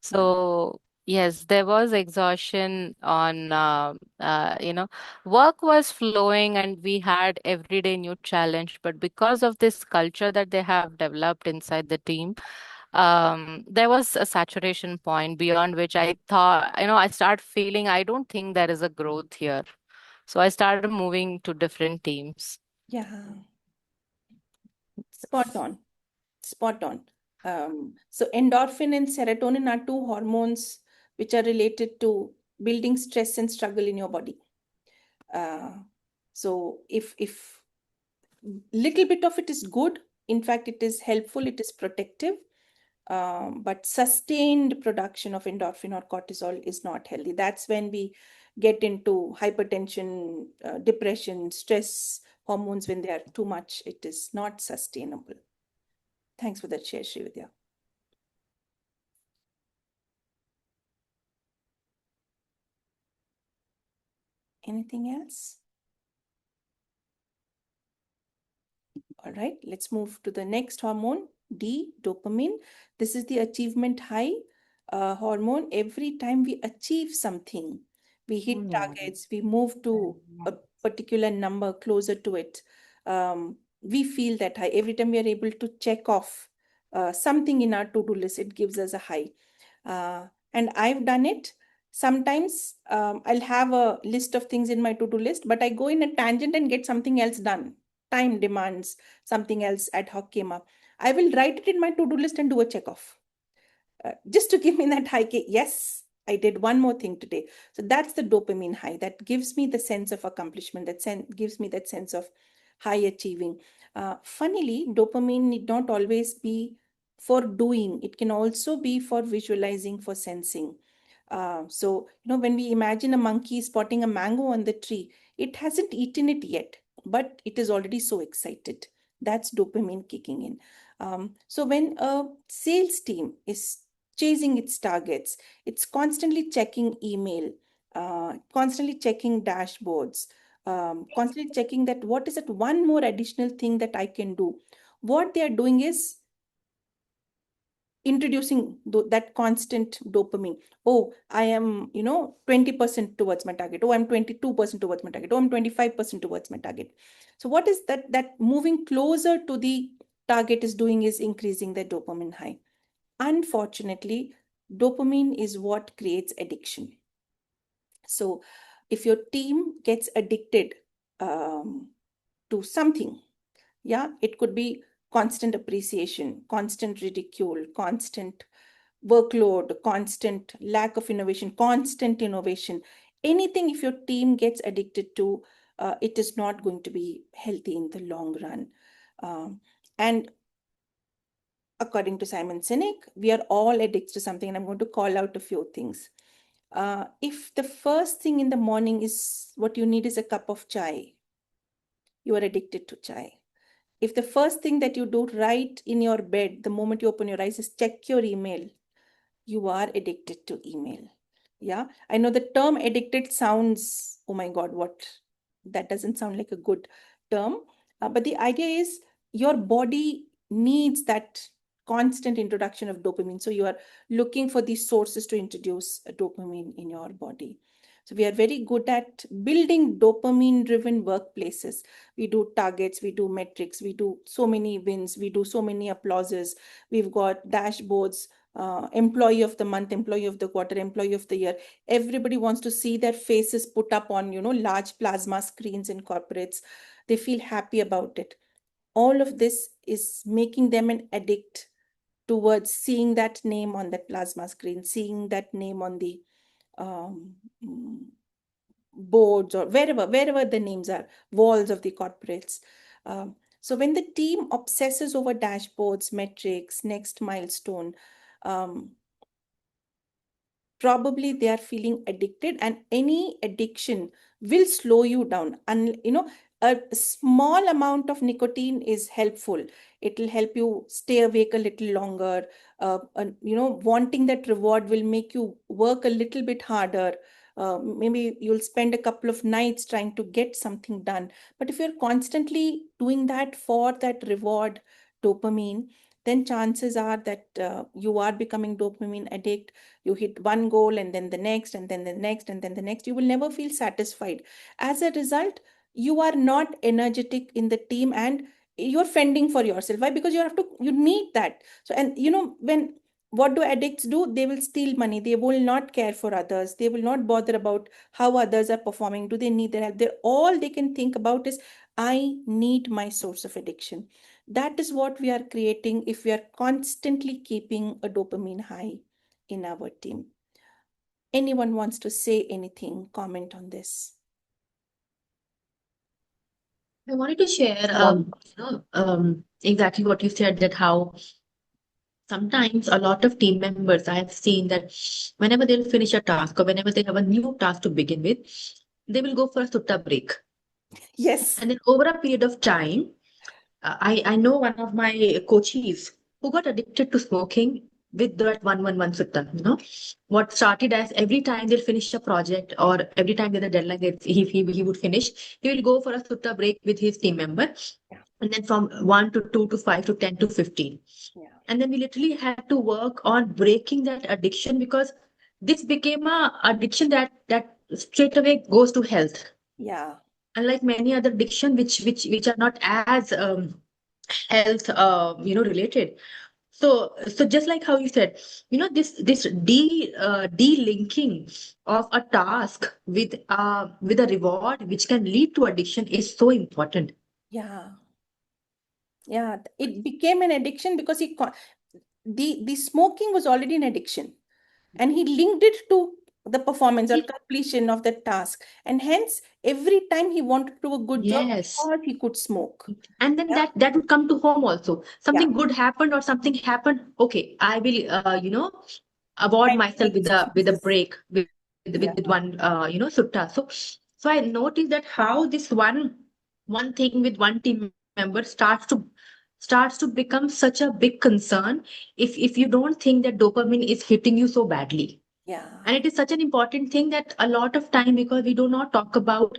So yes, there was exhaustion on, work was flowing and we had everyday new challenge, but because of this culture that they have developed inside the team, there was a saturation point beyond which I thought, I start feeling I don't think there is a growth here. So I started moving to different teams. Yeah, spot on. Spot on. So endorphin and serotonin are two hormones which are related to building stress and struggle in your body. So if little bit of it is good, in fact, it is helpful, it is protective, but sustained production of endorphin or cortisol is not healthy. That's when we get into hypertension, depression, stress hormones. When they are too much, it is not sustainable. Thanks for that share, Srividya. Anything else? All right, let's move to the next hormone, D, dopamine. This is the achievement high hormone. Every time we achieve something, we hit targets, we move to a particular number closer to it. We feel that high. Every time we are able to check off something in our to-do list, it gives us a high. And I've done it. Sometimes I'll have a list of things in my to-do list, but I go in a tangent and get something else done. Time demands, something else ad hoc came up. I will write it in my to-do list and do a check off. Just to give me that high kick. Yes, I did one more thing today. So that's the dopamine high. That gives me the sense of accomplishment. Gives me that sense of high achieving. Funnily, dopamine need not always be for doing. It can also be for visualizing, for sensing. So, when we imagine a monkey spotting a mango on the tree, it hasn't eaten it yet, but it is already so excited. That's dopamine kicking in. So when a sales team is chasing its targets, it's constantly checking email, constantly checking dashboards, constantly checking that what is that one more additional thing that I can do. What they are doing is introducing that constant dopamine. Oh, I am 20% towards my target. Oh, I'm 22% towards my target. Oh, I'm 25% towards my target. So what is that moving closer to the target is doing is increasing the dopamine high. Unfortunately, dopamine is what creates addiction. So if your team gets addicted to something, it could be constant appreciation, constant ridicule, constant workload, constant lack of innovation, constant innovation. Anything, if your team gets addicted to, it is not going to be healthy in the long run. And according to Simon Sinek, we are all addicted to something, and I'm going to call out a few things. If the first thing in the morning is what you need is a cup of chai, you are addicted to chai. If the first thing that you do right in your bed, the moment you open your eyes, is check your email, you are addicted to email. Yeah, I know the term addicted sounds, oh my God, what? That doesn't sound like a good term. But the idea is your body needs that constant introduction of dopamine. So you are looking for these sources to introduce dopamine in your body. So we are very good at building dopamine driven workplaces. We do targets, we do metrics, we do so many wins, we do so many applauses. We've got dashboards, employee of the month, employee of the quarter, employee of the year. Everybody wants to see their faces put up on, large plasma screens in corporates. They feel happy about it. All of this is making them an addict towards seeing that name on that plasma screen, seeing that name on the um, mm, boards, or wherever the names are, walls of the corporates. So when the team obsesses over dashboards, metrics, next milestone, um, probably they are feeling addicted, and any addiction will slow you down. And a small amount of nicotine is helpful. It will help you stay awake a little longer. And, wanting that reward will make you work a little bit harder. Maybe you'll spend a couple of nights trying to get something done. But if you're constantly doing that for that reward, dopamine, then chances are that you are becoming dopamine addict. You hit one goal and then the next and then the next and then the next. You will never feel satisfied. As a result, you are not energetic in the team, and you're fending for yourself. Why? Because you need that. So, and when what do addicts do? They will steal money. They will not care for others. They will not bother about how others are performing. Do they need their help? All they can think about is, I need my source of addiction. That is what we are creating if we are constantly keeping a dopamine high in our team. Anyone wants to say anything, comment on this? I wanted to share, Um, exactly what you said, that how sometimes a lot of team members I have seen that whenever they'll finish a task or whenever they have a new task to begin with, they will go for a sutta break. Yes. And then over a period of time, I know one of my coaches who got addicted to smoking with that 111 sutta. What started as every time they'll finish a project or every time there's a deadline that he would finish, he will go for a sutta break with his team member. Yeah. And then from 1 to 2 to 5 to 10 to 15. Yeah. And then we literally had to work on breaking that addiction, because this became a addiction that straight away goes to health. Yeah. Unlike many other addiction which are not as health related. So just like how you said, this de-linking of a task with a reward which can lead to addiction is so important. Yeah. Yeah. It became an addiction because the smoking was already an addiction, and he linked it to the performance or completion of the task. And hence, every time he wanted to do a good job, Yes. because he could smoke. And then Yeah. that would come to home also. Yeah. Something good happened or something happened. Okay, I will award Find an myself with a excuse. break with Yeah. one sutta. So I noticed that how this one thing with one team member starts to become such a big concern if you don't think that dopamine is hitting you so badly. Yeah. And it is such an important thing that a lot of time, because we do not talk about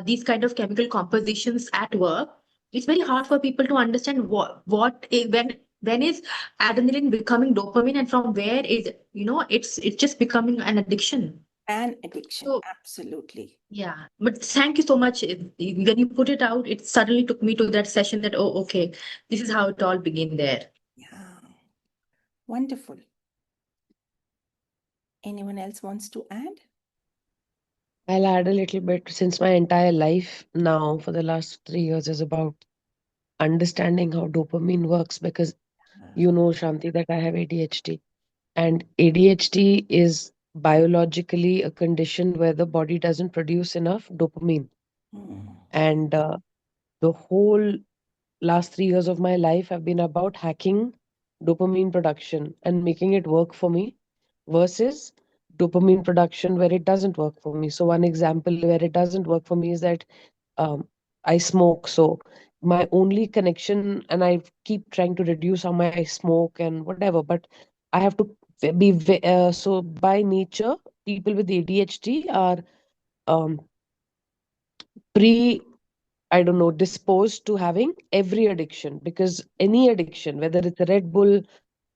these kind of chemical compositions at work, it's very hard for people to understand when is adrenaline becoming dopamine, and from where is it's just becoming an addiction. An addiction. So Absolutely. yeah, but thank you so much. When you put it out, it suddenly took me to that session that, oh, okay, this is how it all began there. Yeah. Wonderful. Anyone else wants to add? I'll add a little bit, since my entire life now for the last 3 years is about understanding how dopamine works, because Shanti, that I have ADHD. And ADHD is biologically a condition where the body doesn't produce enough dopamine. Hmm. And the whole last 3 years of my life have been about hacking dopamine production and making it work for me, versus dopamine production where it doesn't work for me. So, one example where it doesn't work for me is that um, I smoke. So, my only connection, and I keep trying to reduce how much I smoke and whatever, but I have to so by nature, people with ADHD are pre I don't know, disposed to having every addiction, because any addiction, whether it's a Red Bull,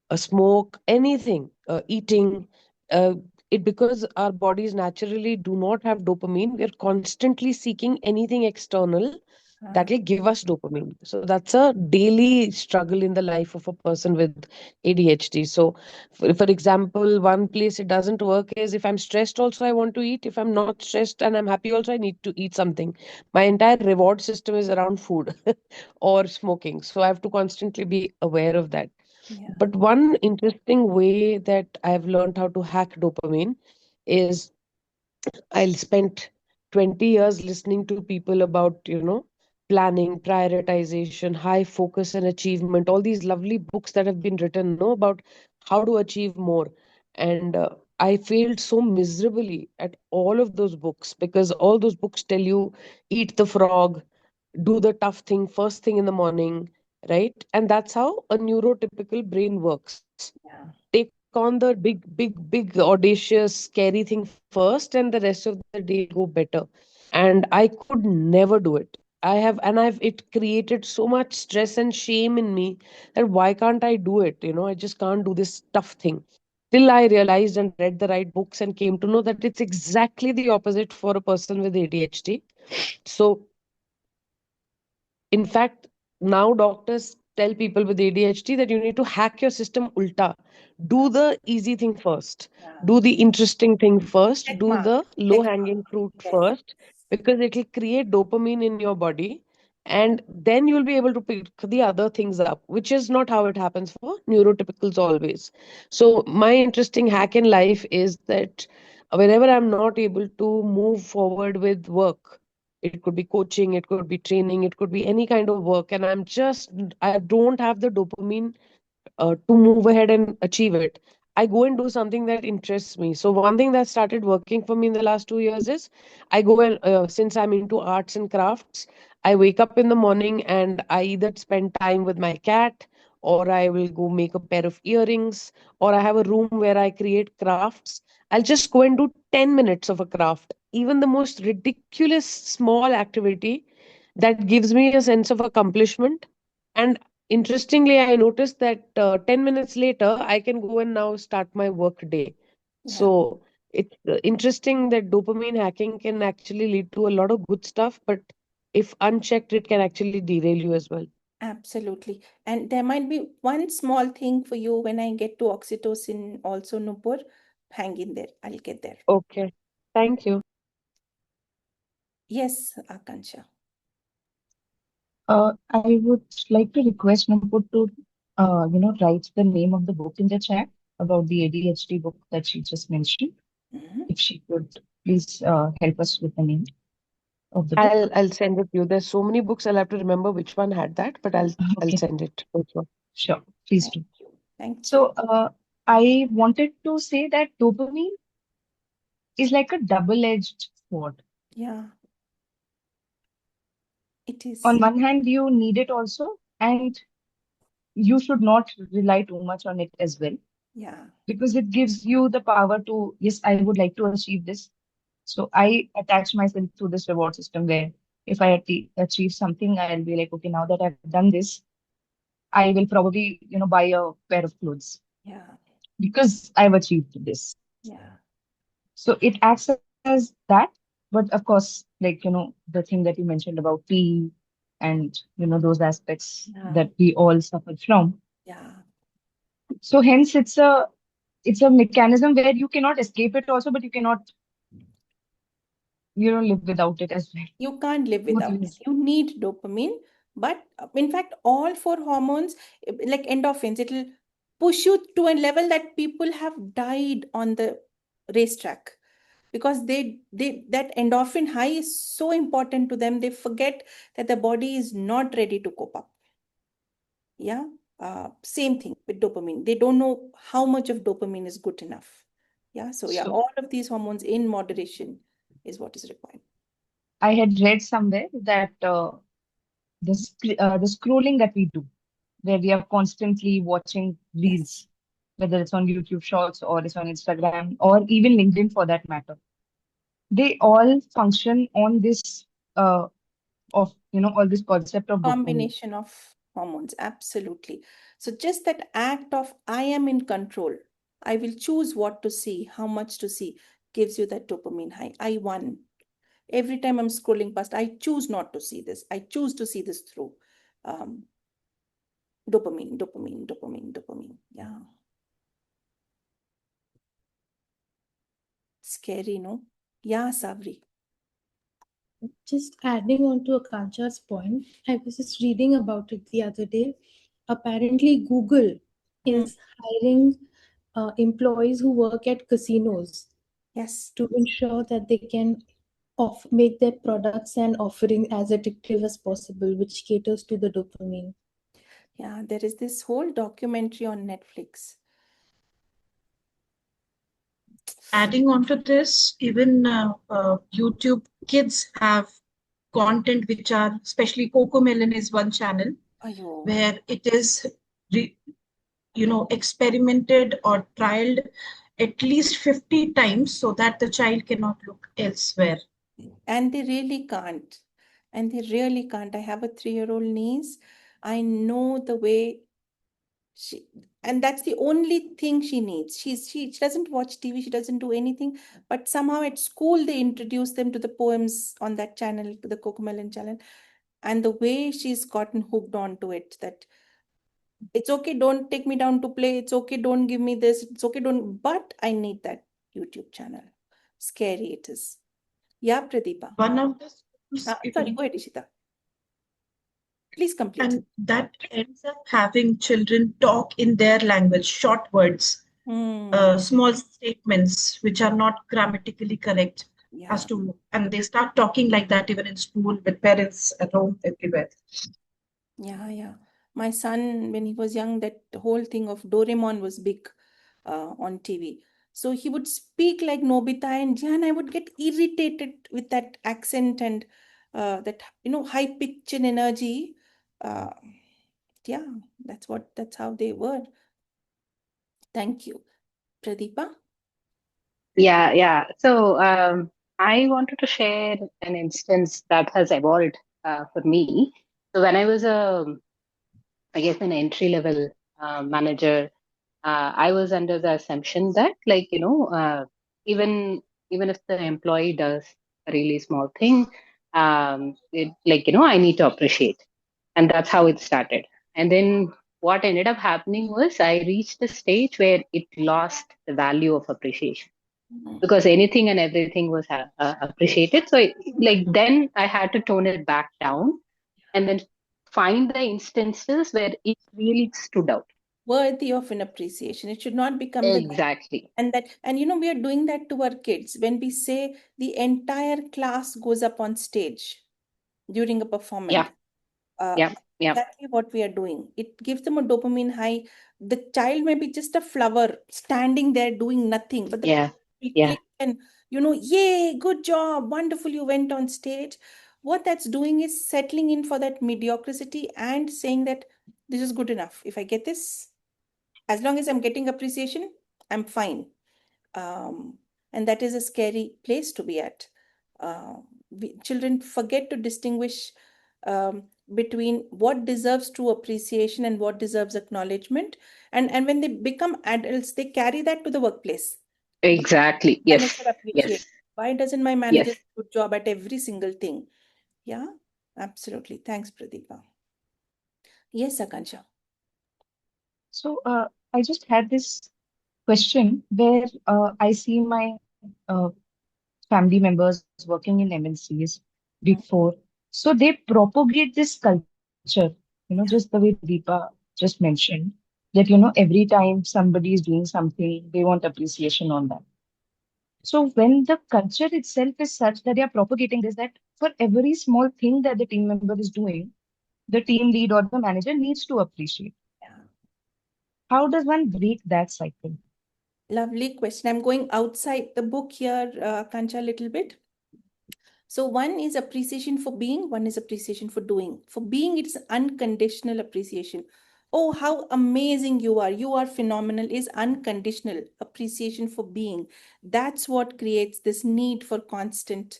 a smoke, anything, eating, uh, it, because our bodies naturally do not have dopamine, we're constantly seeking anything external that will give us dopamine. So that's a daily struggle in the life of a person with ADHD. So, for example, one place it doesn't work is if I'm stressed, also I want to eat. If I'm not stressed and I'm happy, also I need to eat something. My entire reward system is around food or smoking. So I have to constantly be aware of that. Yeah. But one interesting way that I've learned how to hack dopamine is I spent 20 years listening to people about, planning, prioritization, high focus and achievement, all these lovely books that have been written, about how to achieve more. And I failed so miserably at all of those books, because all those books tell you eat the frog, do the tough thing first thing in the morning, right? And that's how a neurotypical brain works. Yeah. Take on the big, audacious, scary thing first, and the rest of the day will go better. And I could never do it. It created so much stress and shame in me that why can't I do it? I just can't do this tough thing. Till I realized and read the right books and came to know that it's exactly the opposite for a person with ADHD. So in fact, now doctors tell people with ADHD that you need to hack your system ulta. Do the easy thing first. Yeah. Do the interesting thing first. Check Do mark. the low Check mark. hanging fruit Yes. first, because it will create dopamine in your body. And then you'll be able to pick the other things up, which is not how it happens for neurotypicals always. So, my interesting hack in life is that whenever I'm not able to move forward with work, it could be coaching, it could be training, it could be any kind of work, and I don't have the dopamine to move ahead and achieve it. I go and do something that interests me. So one thing that started working for me in the last 2 years is I go and since I'm into arts and crafts, I wake up in the morning and I either spend time with my cat, or I will go make a pair of earrings, or I have a room where I create crafts. I'll just go and do 10 minutes of a craft, even the most ridiculous small activity that gives me a sense of accomplishment. And interestingly, I noticed that 10 minutes later, I can go and now start my work day. Yeah. So it's interesting that dopamine hacking can actually lead to a lot of good stuff, but if unchecked, it can actually derail you as well. Absolutely. And there might be one small thing for you when I get to oxytocin also, Nupur. Hang in there. I'll get there. Okay. Thank you. Yes, Akansha. I would like to request Nupur to, write the name of the book in the chat about the ADHD book that she just mentioned. Mhm. If she could please help us with the name of the book. I'll send it to you. There's so many books, I'll have to remember which one had that, but I'll Okay, send it also. sure, please Thank do. you. Thank you. So, I wanted to say that dopamine is like a double-edged sword. Yeah, it On is. one hand, you need it also, and you should not rely too much on it as well, Yeah, because it gives you the power to, yes, I would like to achieve this. So I attach myself to this reward system where if I achieve something, I'll be like, okay, now that I've done this, I will probably, buy a pair of clothes yeah, because I've achieved this. yeah, So it acts as that. But of course, like, the thing that you mentioned about tea and, those aspects yeah, that we all suffer from. yeah. So hence it's a mechanism where you cannot escape it also, but you cannot, live without it as well. You can't live Both without it. ways. You need dopamine, but in fact, all four hormones, like endorphins, it'll push you to a level that people have died on the racetrack because they that endorphin high is so important to them. They forget that the body is not ready to cope up. Yeah. Same thing with dopamine. They don't know how much of dopamine is good enough. Yeah. So yeah, So all of these hormones in moderation is what is required. I had read somewhere that the scrolling that we do, where we are constantly watching Yes. reels, whether it's on YouTube Shorts or it's on Instagram or even LinkedIn for that matter, they all function on this of all this concept of dopamine. Combination of hormones, absolutely. So just that act of I am in control, I will choose what to see, how much to see, gives you that dopamine high. I won. Every time I'm scrolling past, I choose not to see this. I choose to see this through. Um, dopamine, dopamine, dopamine, dopamine. Yeah. Scary, no? Yeah, Savri. Just adding on to Akanksha's point, I was just reading about it the other day. Apparently, Google Hmm. is hiring employees who work at casinos Yes. to ensure that they can make their products and offering as addictive as possible, which caters to the dopamine. Yeah, there is this whole documentary on Netflix. Adding on to this, even YouTube Kids have content which are, especially Cocomelon is one channel Ayo. where it is, experimented or trialed at least 50 times so that the child cannot look elsewhere. And they really can't. And they really can't. I have a 3-year-old niece. I know the way she, and that's the only thing she needs. She doesn't watch TV, she doesn't do anything. But somehow at school they introduce them to the poems on that channel, the Cocomelon channel. And the way she's gotten hooked onto it, that it's okay, don't take me down to play, it's okay, don't give me this, it's okay, don't, but I need that YouTube channel. Scary it is. Yeah, Pradeepa. One of the schools, Sorry, go ahead, Ishita. Please complete. and that ends up having children talk in their language, short words, small statements which are not grammatically correct Yeah. and they start talking like that even in school with parents at home, everywhere. Yeah, yeah. My son, when he was young, that whole thing of Doraemon was big on TV. So he would speak like Nobita and Jan. I would get irritated with that accent and that, high pitch and energy. Uh, yeah, that's how they were. Thank you. Pradeepa? Yeah, yeah. So I wanted to share an instance that has evolved for me. So when I was I guess an entry level manager, I was under the assumption that, like, even even if the employee does a really small thing, I need to appreciate, and that's how it started. And then what ended up happening was I reached the stage where it lost the value of appreciation because anything and everything was appreciated. So, then I had to tone it back down and then find the instances where it really stood out. Worthy of an appreciation. It should not become the Exactly. and we are doing that to our kids when we say the entire class goes up on stage during a performance. Yeah. Yeah. Yeah. Exactly what we are doing. It gives them a dopamine high. The child may be just a flower standing there doing nothing, but the Yeah. we Yeah. click and yay, good job, wonderful, you went on stage. What that's doing is settling in for that mediocrity and saying that this is good enough. If I get this, as long as I'm getting appreciation, I'm fine. um, and that is a scary place to be at. Children forget to distinguish between what deserves true appreciation and what deserves acknowledgement. And when they become adults, they carry that to the workplace. Exactly. Manager Yes. appreciate. Yes. Why doesn't my manager Yes. do a good job at every single thing? Yeah, absolutely. Thanks, Pradeepa. Yes, Akansha. So I just had this question where I see my family members working in MNCs, Big Four. So they propagate this culture, just the way Deepa just mentioned, that, every time somebody is doing something, they want appreciation on that. So when the culture itself is such that they are propagating this, that for every small thing that the team member is doing, the team lead or the manager needs to appreciate. Yeah. How does one break that cycle? Lovely question. I'm going outside the book here, Akansha, a little bit. So one is appreciation for being, one is appreciation for doing. For being, it's unconditional appreciation. Oh, how amazing you are. You are phenomenal is unconditional appreciation for being. That's what creates this need for constant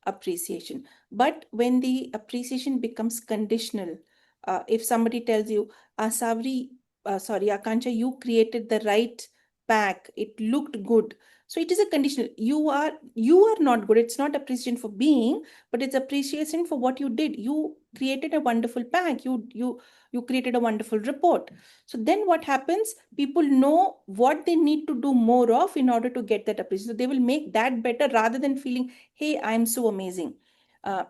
appreciation. But when the appreciation becomes conditional, if somebody tells you, Akansha, you created the right pack, it looked good. So it is a conditional. You are not good. It's not appreciation for being, but it's appreciation for what you did. You created a wonderful pack. You created a wonderful report. So then what happens? People know what they need to do more of in order to get that appreciation. So they will make that better rather than feeling, hey, I'm so amazing.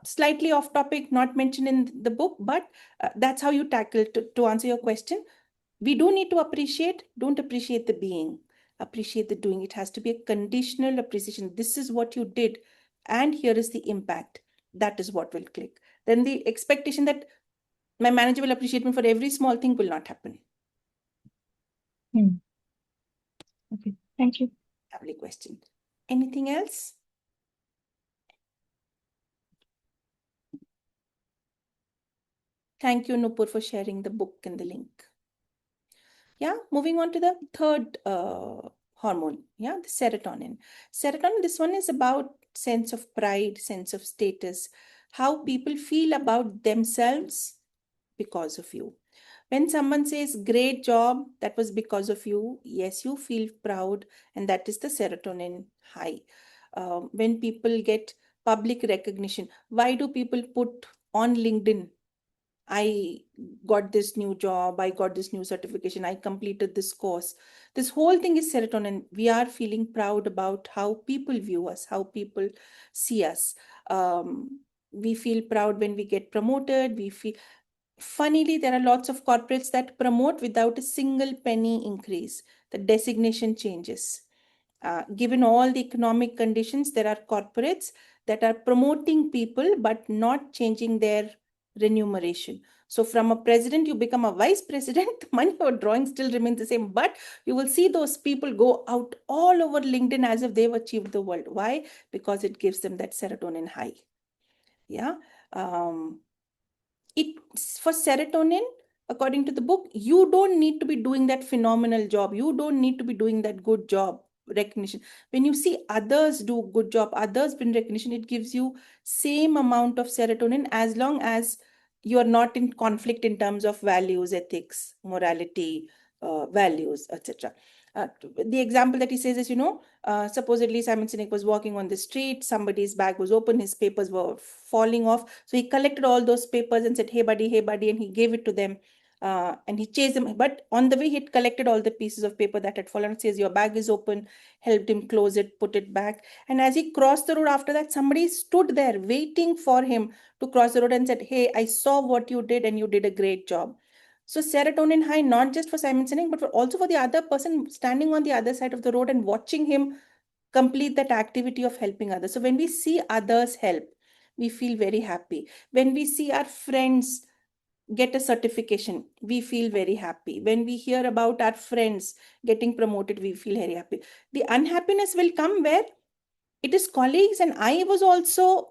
Slightly off topic, not mentioned in the book, but that's how you tackle to answer your question. We do need to appreciate, don't appreciate the being, appreciate the doing. It has to be a conditional appreciation. This is what you did, and here is the impact. That is what will click. Then the expectation that my manager will appreciate me for every small thing will not happen. Okay, thank you. Lovely question. Anything else? Thank you, Nupur, for sharing the book and the link. Yeah, moving on to the third hormone, yeah, the serotonin. Serotonin, this one is about sense of pride, sense of status, how people feel about themselves because of you. When someone says, great job, that was because of you, yes, you feel proud, and that is the serotonin high. When people get public recognition, why do people put on LinkedIn, I got this new job, I got this new certification, I completed this course? This whole thing is serotonin. We are feeling proud about how people view us, how people see us. We feel proud when we get promoted. Funnily, there are lots of corporates that promote without a single penny increase. The designation changes. Given all the economic conditions, there are corporates that are promoting people but not changing their remuneration. So from a president, you become a vice president, the money you're drawing still remains the same, but you will see those people go out all over LinkedIn as if they've achieved the world. Why? Because it gives them that serotonin high. Yeah. It For serotonin, according to the book, you don't need to be doing that phenomenal job. You don't need to be doing that good job recognition. When you see others do good job, others win recognition, it gives you same amount of serotonin as long as you are not in conflict in terms of values, ethics, morality, values, etc. The example that he says is, supposedly Simon Sinek was walking on the street, somebody's bag was open, his papers were falling off. So he collected all those papers and said, hey buddy, and he gave it to them. And he chased them. But on the way, he had collected all the pieces of paper that had fallen. It says, your bag is open, helped him close it, put it back. And as he crossed the road after that, somebody stood there waiting for him to cross the road and said, hey, I saw what you did and you did a great job. So serotonin high, not just for Simon Sinek, but also for the other person standing on the other side of the road and watching him complete that activity of helping others. So when we see others help, we feel very happy. When we see our friends get a certification, we feel very happy. When we hear about our friends getting promoted, we feel very happy. The unhappiness will come where it is colleagues, and I was also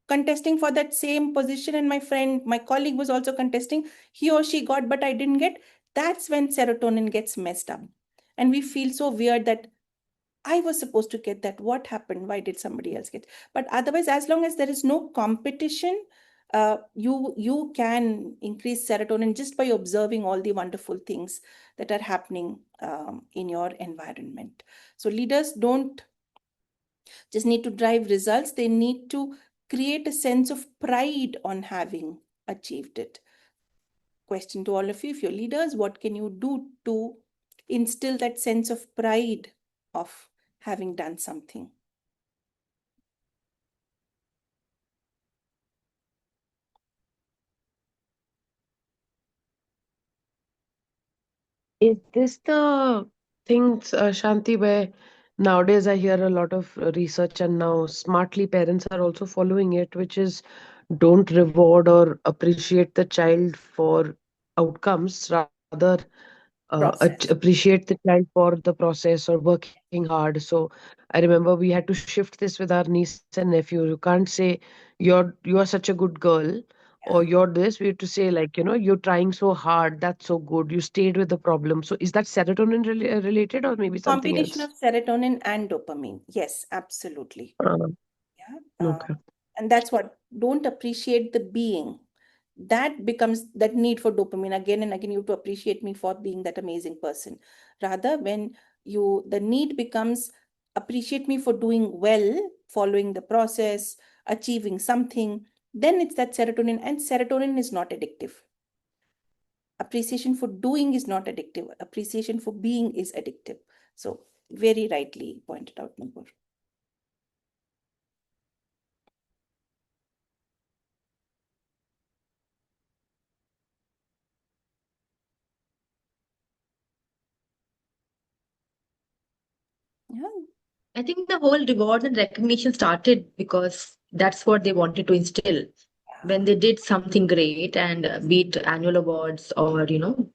contesting for that same position, and my colleague was also contesting, he or she got but I didn't get. That's when serotonin gets messed up, and we feel so weird that I was supposed to get that. What happened? Why did somebody else get? But otherwise, as long as there is no competition, you can increase serotonin just by observing all the wonderful things that are happening in your environment. So leaders don't just need to drive results. They need to create a sense of pride on having achieved it. Question to all of you, if you're leaders, what can you do to instill that sense of pride of having done something? Is this the things, Shanti, where nowadays I hear a lot of research and now smartly parents are also following it, which is don't reward or appreciate the child for outcomes, rather Process. appreciate the child for the process or working hard. So I remember we had to shift this with our niece and nephew. You can't say you are such a good girl or Yeah. you're this. We have to say, like, you're trying so hard, that's so good, you stayed with the problem. So is that serotonin related or maybe something Combination else? of serotonin and dopamine. Yes, absolutely. Yeah. Okay. And that's what, don't appreciate the being. That becomes that need for dopamine. Again and again, you have to appreciate me for being that amazing person. Rather, when the need becomes appreciate me for doing well, following the process, achieving something, then it's that serotonin, and serotonin is not addictive. Appreciation for doing is not addictive. Appreciation for being is addictive. So very rightly pointed out, Nupur. Yeah. I think the whole reward and recognition started because that's what they wanted to instill. When they did something great, and be it annual awards or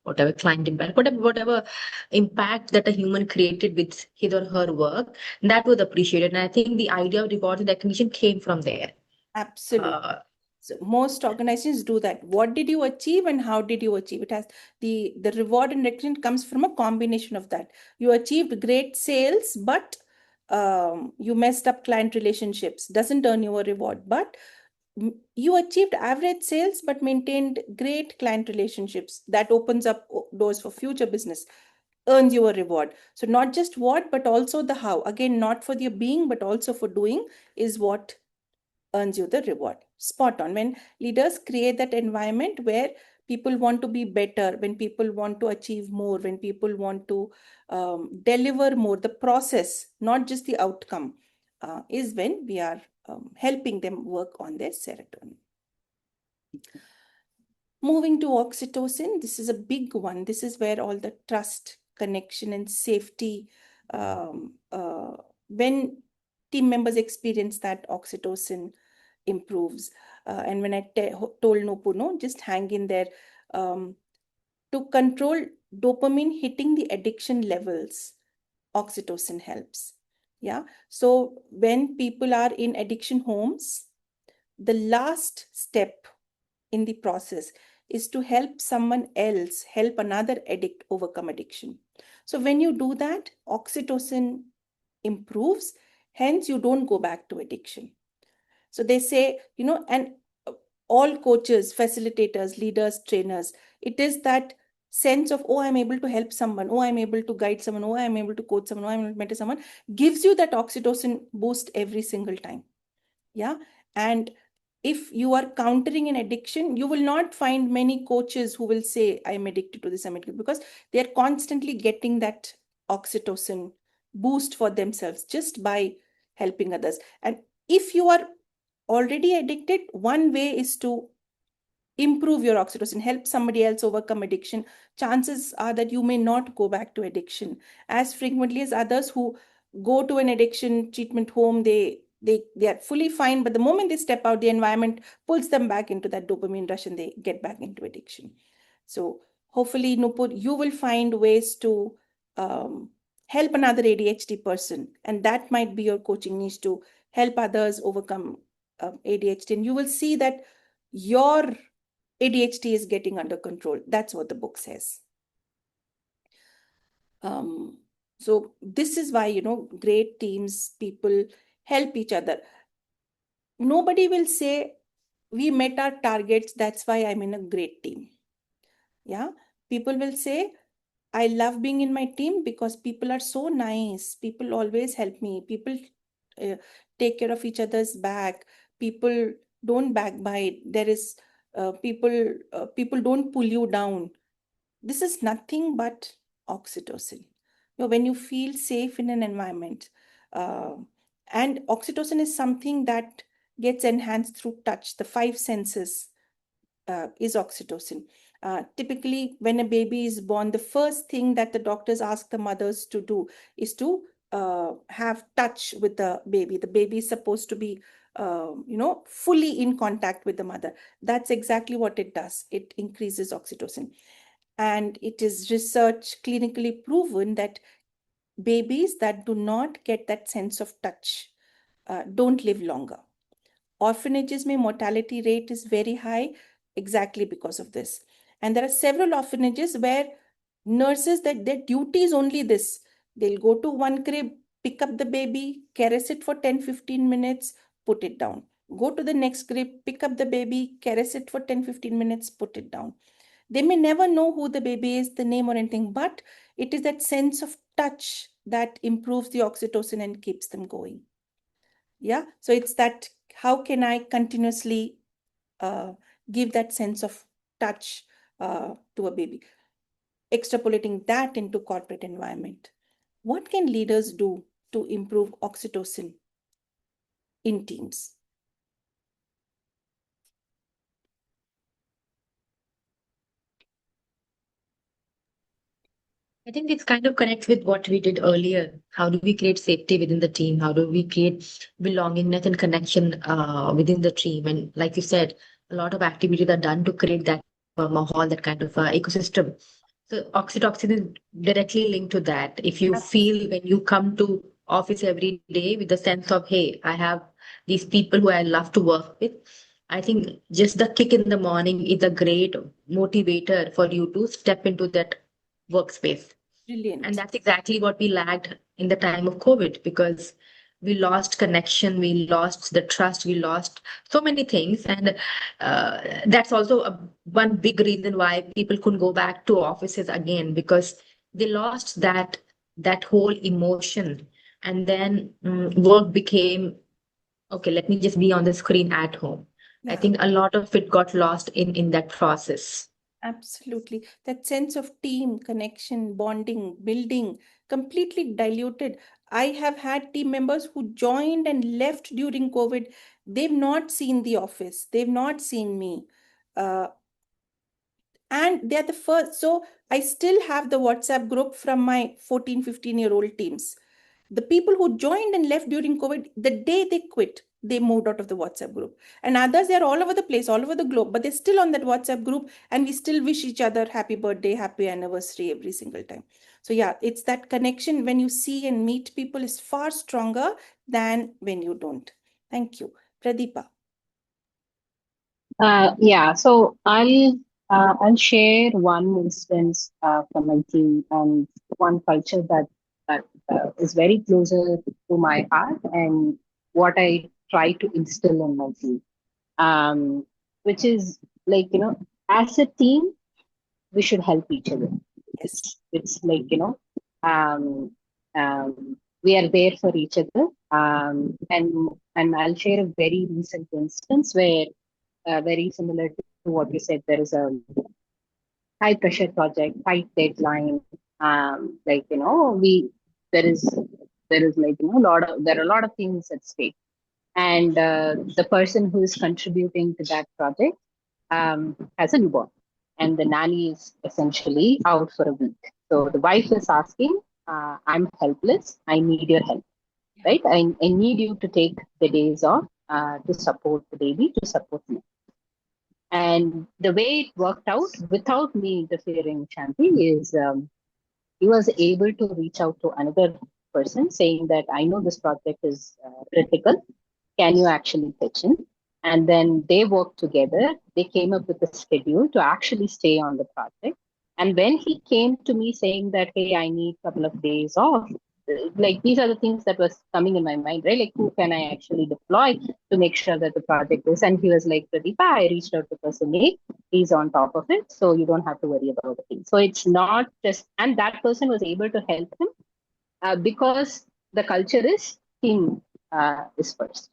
whatever client impact, whatever impact that a human created with his or her work, that was appreciated. And I think the idea of reward and recognition came from there. Absolutely. So most organizations do that. What did you achieve and how did you achieve it? Has the reward and recognition comes from a combination of that. You achieved great sales, but you messed up client relationships. Doesn't earn you a reward. But you achieved average sales but maintained great client relationships. That opens up doors for future business, earns you a reward. So not just what, but also the how. Again, not for your being, but also for doing is what earns you the reward. Spot on. When leaders create that environment where people want to be better, when people want to achieve more, when people want to deliver more, the process, not just the outcome, is when we are helping them work on their serotonin. Moving to oxytocin, this is a big one. This is where all the trust, connection, and safety, when team members experience that, oxytocin improves. And when I told Nupur, no, just hang in there. To control dopamine hitting the addiction levels, oxytocin helps. Yeah. So when people are in addiction homes, the last step in the process is to help someone else, help another addict overcome addiction. So when you do that, oxytocin improves, hence you don't go back to addiction. So they say, and all coaches, facilitators, leaders, trainers, it is that sense of, oh, I'm able to help someone, oh, I'm able to guide someone, oh, I'm able to coach someone, oh, I'm able to mentor someone, gives you that oxytocin boost every single time. Yeah. And if you are countering an addiction, you will not find many coaches who will say, I'm addicted to this, I'm addicted, because they're constantly getting that oxytocin boost for themselves just by helping others. And if you are already addicted, one way is to improve your oxytocin, help somebody else overcome addiction. Chances are that you may not go back to addiction as frequently as others who go to an addiction treatment home. They are fully fine, but the moment they step out, the environment pulls them back into that dopamine rush and they get back into addiction. So hopefully, Nupur, you will find ways to help another ADHD person, and that might be your coaching niche, to help others overcome ADHD, and you will see that your ADHD is getting under control. That's what the book says. So this is why, great teams, people help each other. Nobody will say, we met our targets, that's why I'm in a great team. Yeah. People will say, I love being in my team because people are so nice. People always help me. People take care of each other's back. People don't backbite. There is people don't pull you down. This is nothing but oxytocin. When you feel safe in an environment, uh, and oxytocin is something that gets enhanced through touch. The five senses is oxytocin. Typically, when a baby is born, the first thing that the doctors ask the mothers to do is to have touch with the baby. The baby is supposed to be, fully in contact with the mother. That's exactly what it does. It increases oxytocin. And it is research clinically proven that babies that do not get that sense of touch don't live longer. Orphanages mein mortality rate is very high exactly because of this. And there are several orphanages where nurses, that their duty is only this. They'll go to one crib, pick up the baby, caress it for 10-15 minutes, put it down. Go to the next grip, pick up the baby, caress it for 10-15 minutes, put it down. They may never know who the baby is, the name or anything, but it is that sense of touch that improves the oxytocin and keeps them going. Yeah. So it's that, how can I continuously uh, give that sense of touch to a baby? Extrapolating that into corporate environment. What can leaders do to improve oxytocin in teams? I think it's kind of connects with what we did earlier. How do we create safety within the team? How do we create belongingness and connection within the team? And like you said, a lot of activities are done to create that mahal, that kind of ecosystem. So oxytocin is directly linked to that. If you feel when you come to office every day with the sense of, hey, I have these people who I love to work with, I think just the kick in the morning is a great motivator for you to step into that workspace. And Brilliant. that's exactly what we lacked in the time of COVID because we lost connection, we lost the trust, we lost so many things. And that's also one big reason why people couldn't go back to offices again because they lost that whole emotion. And then work became, okay, let me just be on the screen at home. I Yeah. think a lot of it got lost in that process. Absolutely. That sense of team, connection, bonding, building, completely diluted. I have had team members who joined and left during COVID. They've not seen the office, they've not seen me. Uh, and they're the first. So I still have the WhatsApp group from my 14, 15-year-old teams. The people who joined and left during COVID, the day they quit, they moved out of the WhatsApp group. And others, they're all over the place, all over the globe, but they're still on that WhatsApp group. And we still wish each other happy birthday, happy anniversary every single time. So, yeah, it's that connection when you see and meet people is far stronger than when you don't. Thank you. Pradeepa. Yeah, so I'll share one instance from my team and one culture that is very closer to my heart and what I try to instill in my team. Which is like, as a team, we should help each other. Yes. It's like, um, we are there for each other. And I'll share a very recent instance where very similar to what you said. There is a high pressure project, tight deadline. Like we there is like there are a lot of things at stake, and the person who is contributing to that project has a newborn, and the nanny is essentially out for a week. So the wife is asking, "I'm helpless. I need your help." Right? I need you to take the days off to support the baby, to support me. And the way it worked out without me interfering, Shanti, is he was able to reach out to another person saying that I know this project is critical. Can you actually pitch in? And then they worked together. They came up with a schedule to actually stay on the project. And when he came to me saying that, hey, I need a couple of days off, like these are the things that was coming in my mind, right? Like who can I actually deploy to make sure that the project is? And he was like, Pradeepa, I reached out to person A, he's on top of it, so you don't have to worry about the thing. So it's not just, and that person was able to help him because the culture is team is first.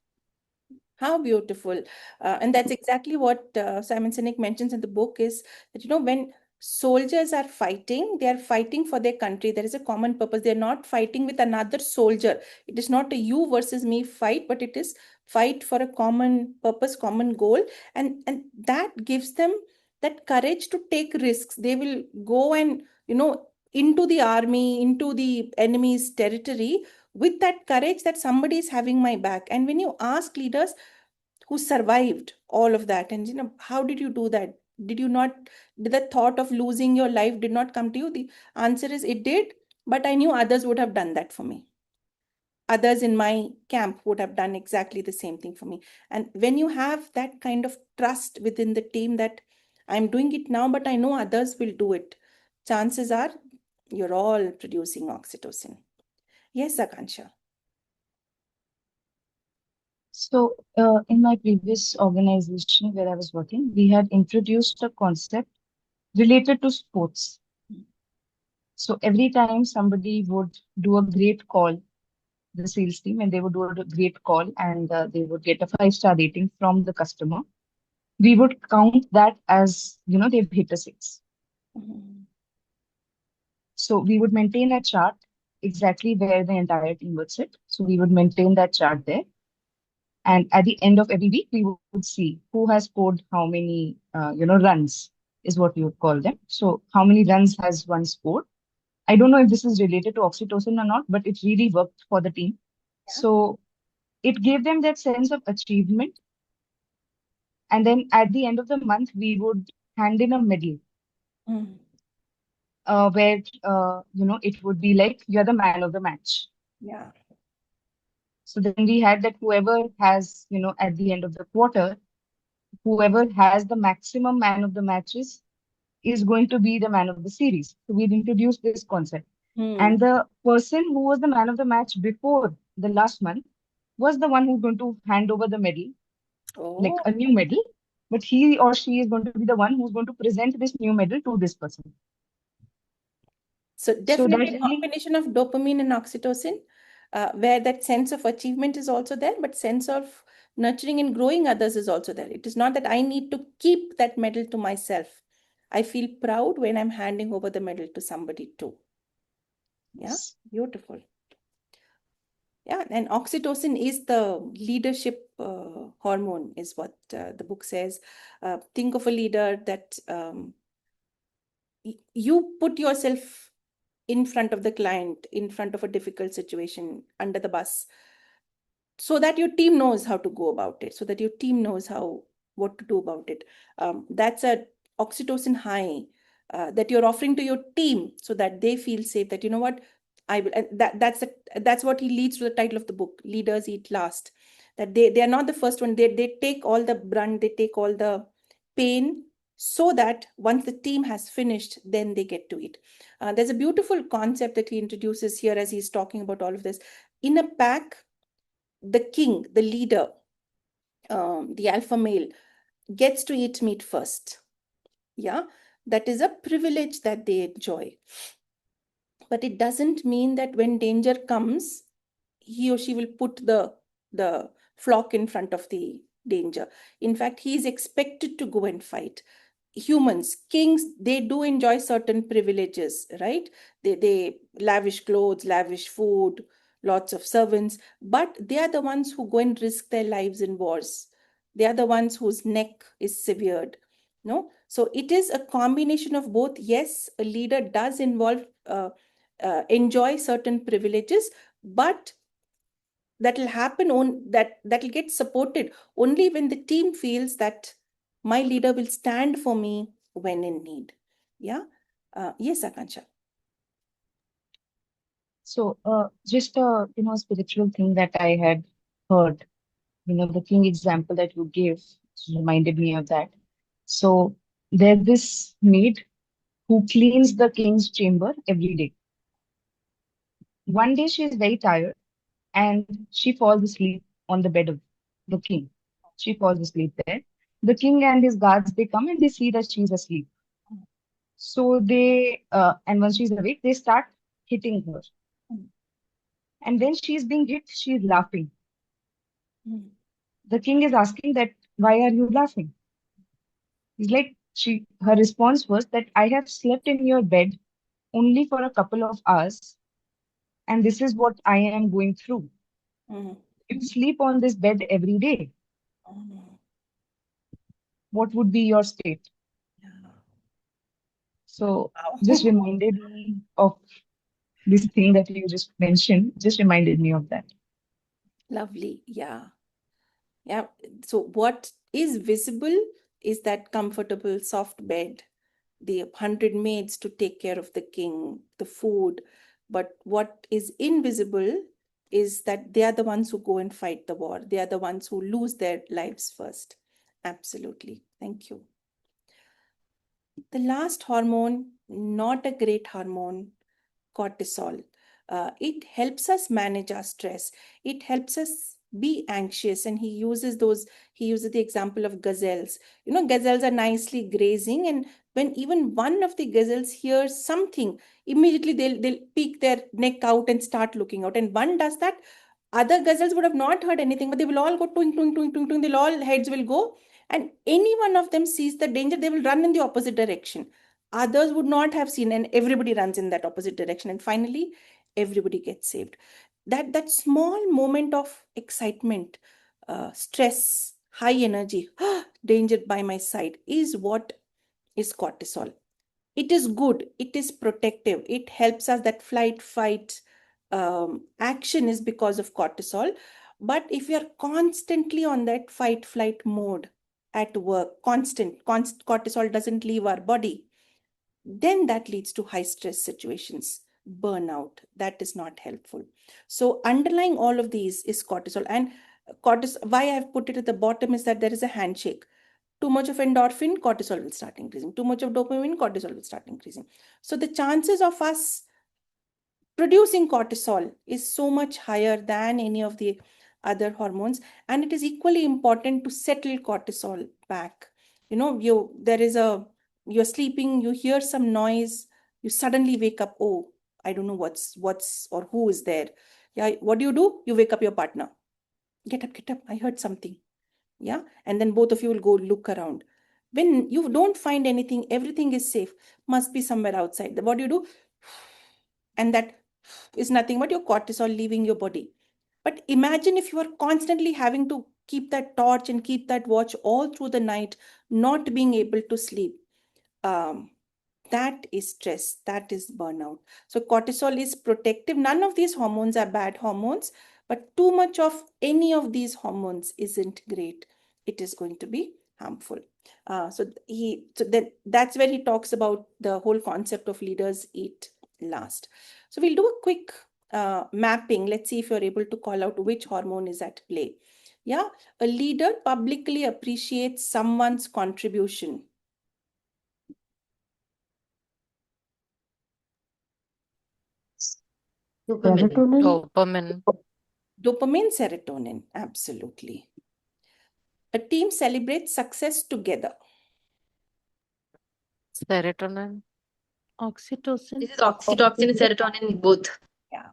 How beautiful. And that's exactly what Simon Sinek mentions in the book is that, when soldiers are fighting, they are fighting for their country. There is a common purpose. They're not fighting with another soldier. It is not a you versus me fight, but it is fight for a common purpose, common goal. And that gives them that courage to take risks. They will go and, into the army, into the enemy's territory with that courage that somebody is having my back. And when you ask leaders who survived all of that, and how did you do that? Did the thought of losing your life did not come to you? The answer is it did, but I knew others would have done that for me. Others in my camp would have done exactly the same thing for me. And when you have that kind of trust within the team that I'm doing it now, but I know others will do it, chances are you're all producing oxytocin. Yes, Akansha. So, in my previous organization where I was working, we had introduced a concept related to sports. So, every time somebody would do a great call, the sales team, and they would do a great call and they would get a 5-star rating from the customer, we would count that as, they've hit a 6. So, we would maintain a chart exactly where the entire team would sit. So, we would maintain that chart there. And at the end of every week, we would see who has scored how many, runs is what we would call them. So how many runs has one scored? I don't know if this is related to oxytocin or not, but it really worked for the team. So it gave them that sense of achievement. And then at the end of the month, we would hand in a medal where, it would be like, you're the man of the match. Yeah. So then we had that whoever has, at the end of the quarter, whoever has the maximum man of the matches is going to be the man of the series. So we'd introduced this concept. And the person who was the man of the match before the last month was the one who's going to hand over the medal, like Oh, a new medal. But he or she is going to be the one who's going to present this new medal to this person. so So that definitely a really, combination of dopamine and oxytocin, where that sense of achievement is also there, but sense of nurturing and growing others is also there. It is not that I need to keep that medal to myself. I feel proud when I'm handing over the medal to somebody too. Yeah, yes. beautiful. Yeah, and oxytocin is the leadership hormone, is what the book says. Think of a leader that you put yourself in front of the client, in front of a difficult situation, under the bus, so that your team knows how to go about it, so that your team knows what to do about it. That's a oxytocin high that you're offering to your team, so that they feel safe, that you know what, I will. And that's what he leads to the title of the book, Leaders Eat Last. That they are not the first one. They take all the brunt, they take all the pain, so that once the team has finished, then they get to eat. There's a beautiful concept that he introduces here as he's talking about all of this. In a pack, the king, the leader, the alpha male, gets to eat meat first. Yeah, that is a privilege that they enjoy. But it doesn't mean that when danger comes, he or she will put the flock in front of the danger. In fact, he is expected to go and fight. Humans, kings, they do enjoy certain privileges, right? They lavish clothes, lavish food, lots of servants, but they are the ones who go and risk their lives in wars. They are the ones whose neck is severed. No, so it is a combination of both. Yes, a leader does enjoy certain privileges, but that will happen on that will get supported only when the team feels that my leader will stand for me when in need. Yeah. Yes, Akansha. So just a, spiritual thing that I had heard, the king example that you gave reminded me of that. So there's this maid who cleans the king's chamber every day. One day she is very tired and she falls asleep on the bed of the king. She falls asleep there. The king and his guards, they come and they see that she's asleep. So and when she's awake, they start hitting her. And when she's being hit, she's laughing. The king is asking that, why are you laughing? He's like, her response was that I have slept in your bed only for a couple of hours, and this is what I am going through. You sleep on this bed every day. What would be your state? So just reminded me of this thing that you just mentioned, just reminded me of that. Lovely. Yeah. Yeah. So what is visible is that comfortable, soft bed, the 100 maids to take care of the king, the food. But what is invisible is that they are the ones who go and fight the war. They are the ones who lose their lives first. Absolutely. Thank you. The last hormone, not a great hormone, cortisol. It helps us manage our stress. It helps us be anxious. And he uses the example of gazelles. Gazelles are nicely grazing, and when even one of the gazelles hears something, immediately they'll peek their neck out and start looking out. And one does that. Other gazelles would have not heard anything, but they will all go twing, twing, twing, twing, twing. They'll all heads will go. And any one of them sees the danger, they will run in the opposite direction. Others would not have seen, and everybody runs in that opposite direction. And finally, everybody gets saved. That small moment of excitement, stress, high energy, danger by my side, is what is cortisol. It is good, it is protective, it helps us. That flight fight action is because of cortisol. But if we are constantly on that fight flight mode at work, constant cortisol doesn't leave our body, then that leads to high stress situations, burnout. That is not helpful. So underlying all of these is cortisol. And cortisol, why I've put it at the bottom, is that there is a handshake. Too much of endorphin, cortisol will start increasing. Too much of dopamine, cortisol will start increasing. So the chances of us producing cortisol is so much higher than any of the other hormones. And it is equally important to settle cortisol back. You're sleeping, you hear some noise, you suddenly wake up. Oh, I don't know what's or who is there. Yeah, what do? You wake up your partner. Get up, I heard something. Yeah, and then both of you will go look around. When you don't find anything, everything is safe, must be somewhere outside. What do? And that is nothing but your cortisol leaving your body. But imagine if you are constantly having to keep that torch and keep that watch all through the night, not being able to sleep. That is stress, that is burnout. So cortisol is protective. None of these hormones are bad hormones, but too much of any of these hormones isn't great. It is going to be harmful. That's where he talks about the whole concept of leaders eat last. So we'll do a quick mapping. Let's see if you're able to call out which hormone is at play. Yeah, a leader publicly appreciates someone's contribution. Serotonin. Dopamine. Dopamine, serotonin, absolutely. A team celebrates success together. Serotonin. Oxytocin. This is oxytocin and serotonin both. Yeah.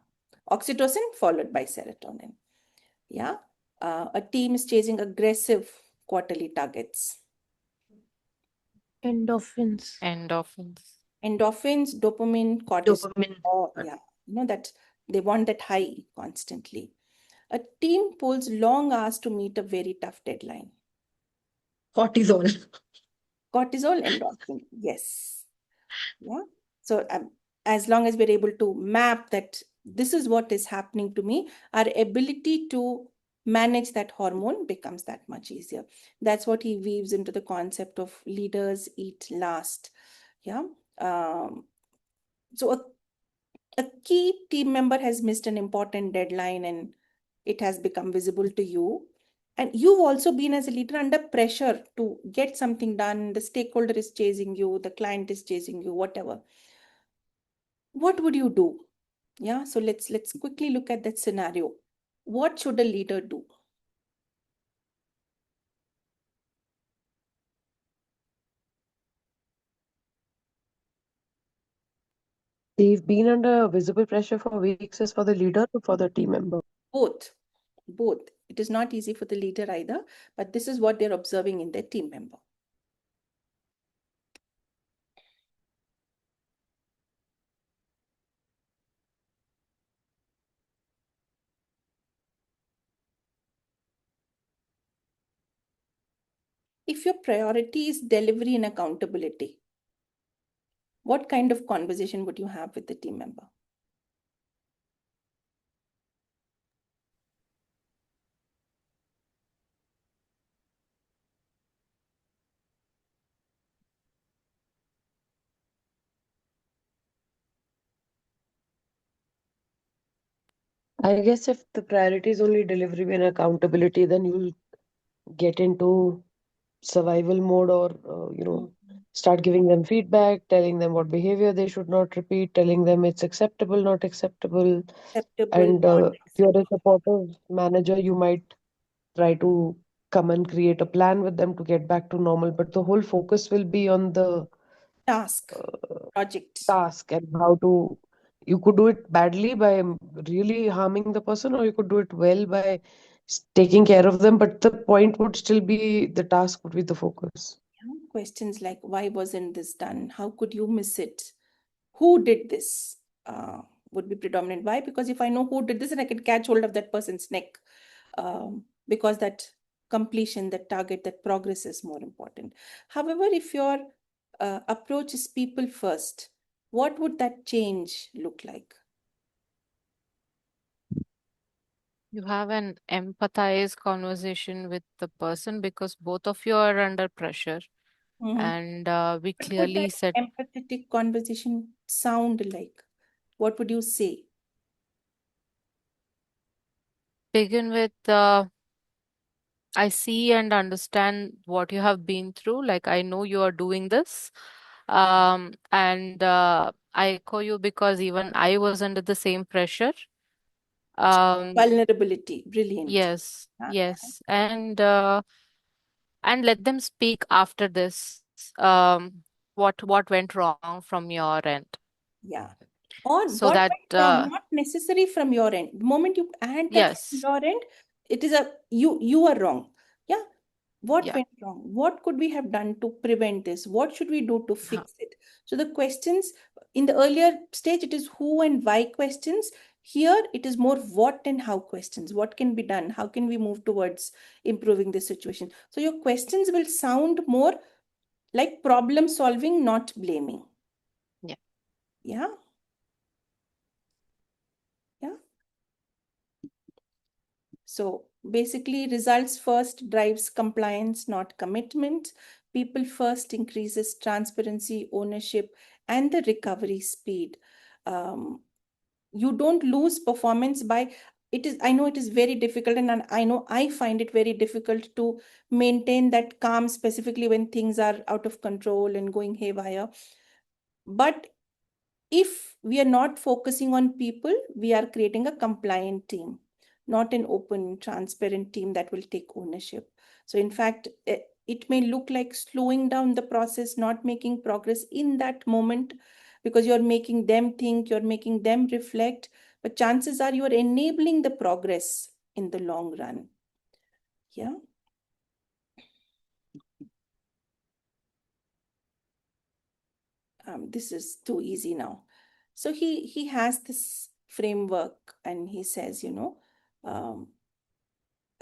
Oxytocin followed by serotonin. Yeah. A team is chasing aggressive quarterly targets. Endorphins. Endorphins, dopamine, cortisol. Dopamine. Yeah. That they want that high constantly. A team pulls long hours to meet a very tough deadline. Cortisol. Cortisol, endorphin. Yes. Yeah. So as long as we're able to map that this is what is happening to me, our ability to manage that hormone becomes that much easier. That's what he weaves into the concept of leaders eat last. Yeah. So a key team member has missed an important deadline and it has become visible to you. And you've also been, as a leader, under pressure to get something done. The stakeholder is chasing you, the client is chasing you, whatever. What would you do? Yeah, so let's quickly look at that scenario. What should a leader do? They've been under visible pressure for weeks as for the leader or for the team member? Both. It is not easy for the leader either, but this is what they're observing in their team member. If your priority is delivery and accountability, what kind of conversation would you have with the team member? I guess if the priority is only delivery and accountability, then you'll get into survival mode or, Start giving them feedback, telling them what behavior they should not repeat, telling them it's acceptable, not acceptable. Acceptable, And not if you're a acceptable. supportive manager, you might try to come and create a plan with them to get back to normal. But the whole focus will be on the Task, uh, project. task and how to. You could do it badly by really harming the person, or you could do it well by taking care of them. But the point would still be the task would be the focus. Questions like, why wasn't this done? How could you miss it? Who did this? Would be predominant. Why? Because if I know who did this, and I can catch hold of that person's neck, because that completion, that target, that progress is more important. However, if your approach is people first, what would that change look like? You have an empathized conversation with the person because both of you are under pressure. And we What would clearly that said, empathetic conversation sound like? What would you say? begin with, I see and understand what you have been through. Like, I know you are doing this. And I echo you because even I was under the same pressure. Vulnerability, brilliant. Yes, yes. And let them speak after this. What went wrong from your end, Yeah. Or so what that went wrong, not necessary from your end. The moment you add that from yes, your end, it is a you are wrong. Yeah. What yeah, went wrong? What could we have done to prevent this? What should we do to huh, fix it? So the questions in the earlier stage, it is who and why questions. Here, it is more what and how questions. What can be done? How can we move towards improving the situation? So your questions will sound more like problem solving, not blaming. yeah. Yeah. Yeah. So basically, results first drives compliance, not commitment. People first increases transparency, ownership, and the recovery speed. Um, you don't lose performance by it is. I know it is very difficult, and I know I find it very difficult to maintain that calm, specifically when things are out of control and going haywire. But if we are not focusing on people, we are creating a compliant team, not an open, transparent team that will take ownership. So, in fact, it may look like slowing down the process, not making progress in that moment because you're making them think, you're making them reflect. But chances are you are enabling the progress in the long run. Yeah. This is too easy now. So he has this framework, and he says, um,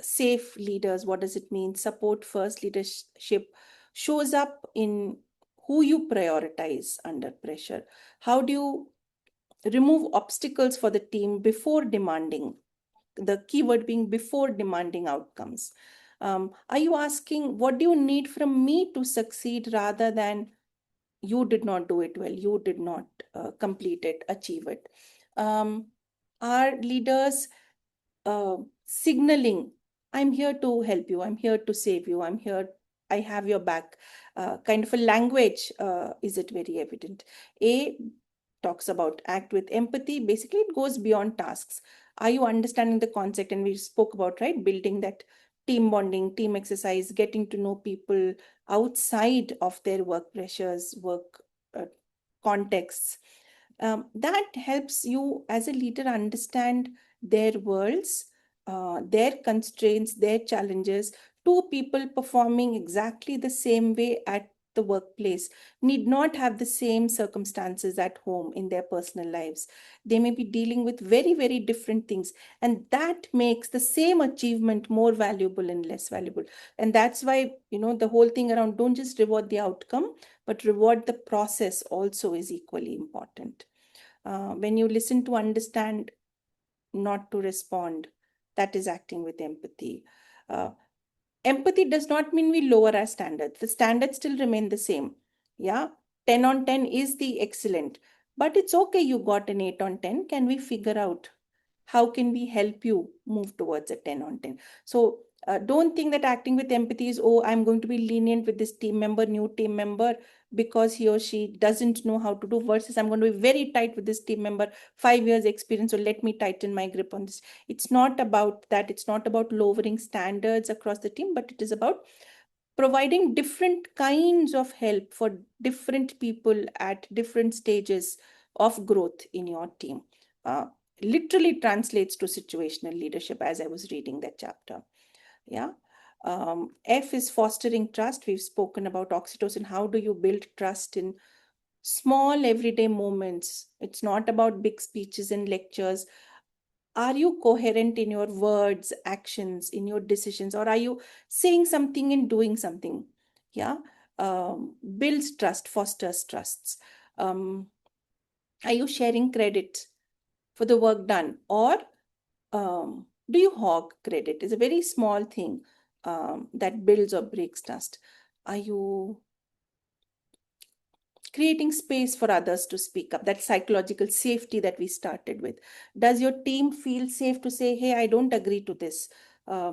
safe leaders. What does it mean? Support first leadership shows up in who you prioritize under pressure. How do you remove obstacles for the team before demanding? The keyword being before demanding outcomes. Are you asking, what do you need from me to succeed, rather than you did not do it well, you did not complete it, achieve it? Our leaders signaling, I'm here to help you, I'm here to save you, I'm here, I have your back, kind of a language, is it very evident? A talks about act with empathy. Basically, it goes beyond tasks. Are you understanding the concept? And we spoke about, right, building that team bonding, team exercise, getting to know people outside of their work pressures, work uh, contexts. That helps you as a leader understand their worlds, their constraints, their challenges. Two people performing exactly the same way at the workplace need not have the same circumstances at home in their personal lives. They may be dealing with very, very different things, and that makes the same achievement more valuable and less valuable. And that's why, the whole thing around don't just reward the outcome, but reward the process also is equally important. When you listen to understand, not to respond, that is acting with empathy. Uh, Empathy does not mean we lower our standards. The standards still remain the same. Yeah, 10 on 10 is the excellent, but it's okay you got an 8 on 10. Can we figure out how can we help you move towards a 10 on 10? So don't think that acting with empathy is, oh, I'm going to be lenient with this team member, new team member, because he or she doesn't know how to do, versus I'm going to be very tight with this team member, 5 years experience, so let me tighten my grip on this. It's not about that. It's not about lowering standards across the team, but it is about providing different kinds of help for different people at different stages of growth in your team. Uh, Literally translates to situational leadership as I was reading that chapter. Yeah. F is fostering trust. We've spoken about oxytocin. How do you build trust in small everyday moments? It's not about big speeches and lectures. Are you coherent in your words, actions, in your decisions, or are you saying something and doing something? Yeah. Builds trust, fosters trusts. Are you sharing credit for the work done, or do you hog credit? It's a very small thing that builds or breaks trust. Are you creating space for others to speak up? That psychological safety that we started with. Does your team feel safe to say, hey, I don't agree to this?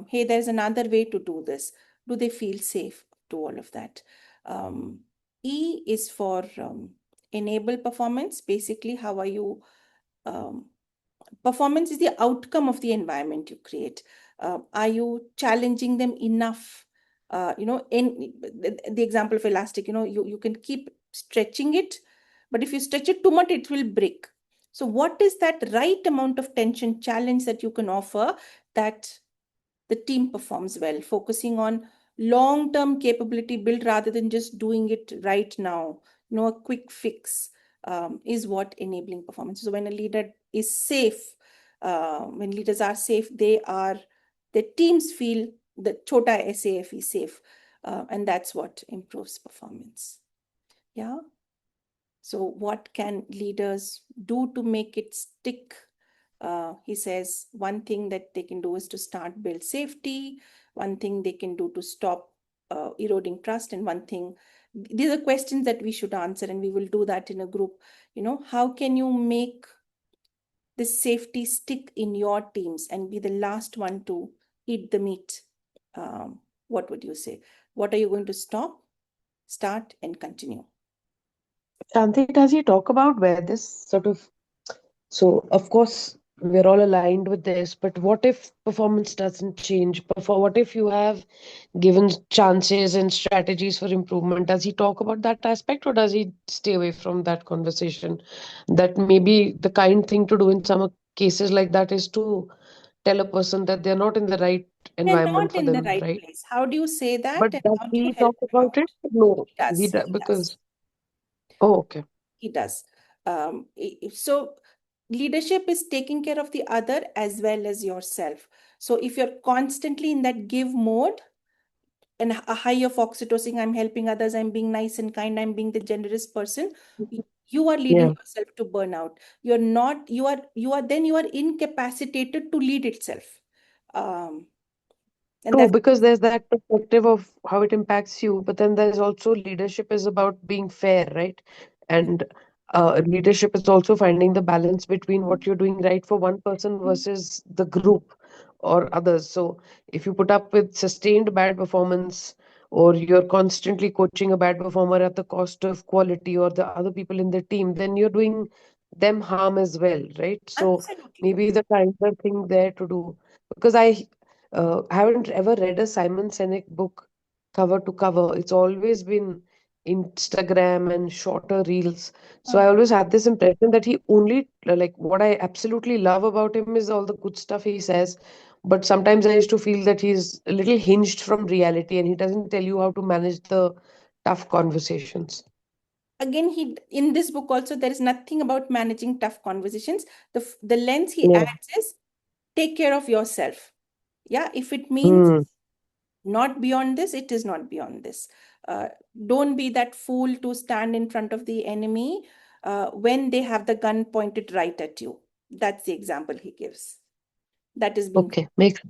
Hey, there's another way to do this. Do they feel safe to all of that? E is for enable performance. Basically, how are you um, performance is the outcome of the environment you create. Are you challenging them enough? In the example of elastic, you can keep stretching it, but if you stretch it too much, it will break. So what is that right amount of tension challenge that you can offer that the team performs well, focusing on long-term capability build rather than just doing it right now. A quick fix is what enabling performance. So when a leader is safe, when leaders are safe, their teams feel the chota SAF is safe, and that's what improves performance. Yeah. So what can leaders do to make it stick? He says one thing that they can do is to start build safety. One thing they can do to stop eroding trust, and one thing, these are questions that we should answer, and we will do that in a group. How can you make this safety stick in your teams and be the last one to eat the meat? What would you say? What are you going to stop, start, and continue? Shanti, does he talk about where this sort of, so of course we're all aligned with this, but what if performance doesn't change? What if you have given chances and strategies for improvement? Does he talk about that aspect, or does he stay away from that conversation? That maybe the kind thing to do in some cases like that is to tell a person that they're not in the right They're environment not for in the them, right right? place. How do you say that, But and does how do you he help talk them about out? it? No, He does. He does. because, oh, okay. He does. So leadership is taking care of the other as well as yourself. So if you're constantly in that give mode and a high of oxytocin, I'm helping others, I'm being nice and kind, I'm being the generous person, you are leading Yeah. yourself to burnout. You're not, you are incapacitated to lead itself. And True, that's because there's that perspective of how it impacts you, but then there's also leadership is about being fair, right? And leadership is also finding the balance between what you're doing right for one person versus the group or others. So if you put up with sustained bad performance, or you're constantly coaching a bad performer at the cost of quality or the other people in the team, then you're doing them harm as well, right? So absolutely. maybe the kinder thing there to do, because I haven't ever read a Simon Sinek book cover to cover. It's always been Instagram and shorter reels. So I always had this impression that he only, like, what I absolutely love about him is all the good stuff he says. But sometimes I used to feel that he's a little hinged from reality and he doesn't tell you how to manage the tough conversations. Again, he in this book also there is nothing about managing tough conversations. The lens he Yeah. adds is take care of yourself. Yeah, if it means Hmm. not beyond this, it is not beyond this. uh, don't be that fool to stand in front of the enemy when they have the gun pointed right at you. That's the example he gives. That is being Okay. Makes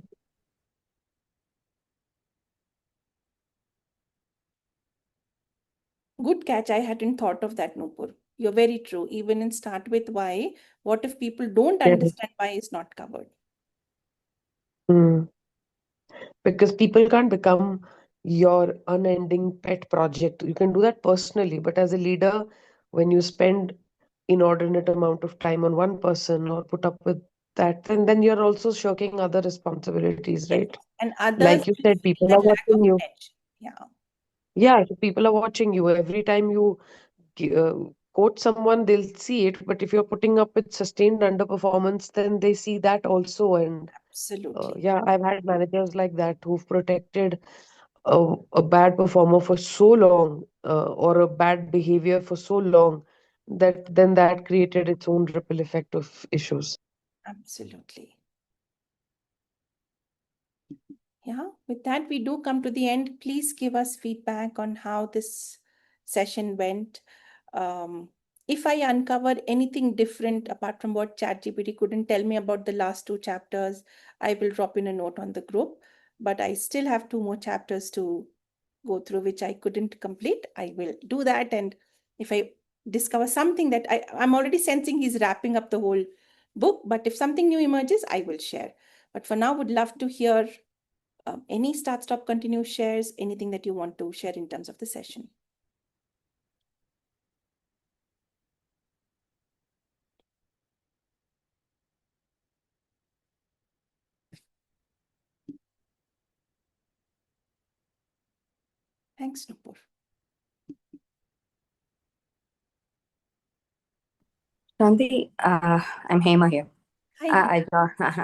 good catch. I hadn't thought of that, Nupur. You're very true. Even in Start With Why, what if people don't sense. understand why is not covered? Hmm. Because people can't become your unending pet project. You can do that personally, but as a leader, when you spend inordinate amount of time on one person or put up with that, then you're also shirking other responsibilities, Yes. right? And others Like you will said, feel people that are lack of watching you. attention. Yeah, Yeah, so people are watching you. Every time you quote someone, they'll see it. But if you're putting up with sustained underperformance, then they see that also. And absolutely. yeah, I've had managers like that who've protected a bad performer for so long, or a bad behavior for so long, that then that created its own ripple effect of issues. Absolutely. Yeah, with that, we do come to the end. Please give us feedback on how this session went. Um, if I uncover anything different apart from what ChatGPT couldn't tell me about the last two chapters, I will drop in a note on the group. But I still have two more chapters to go through, which I couldn't complete. I will do that. And if I discover something that I'm already sensing he's wrapping up the whole book, but if something new emerges, I will share. But for now, would love to hear any start, stop, continue shares, anything that you want to share in terms of the session. Thanks, Nupur. Shanti, I'm Hema here. Hi.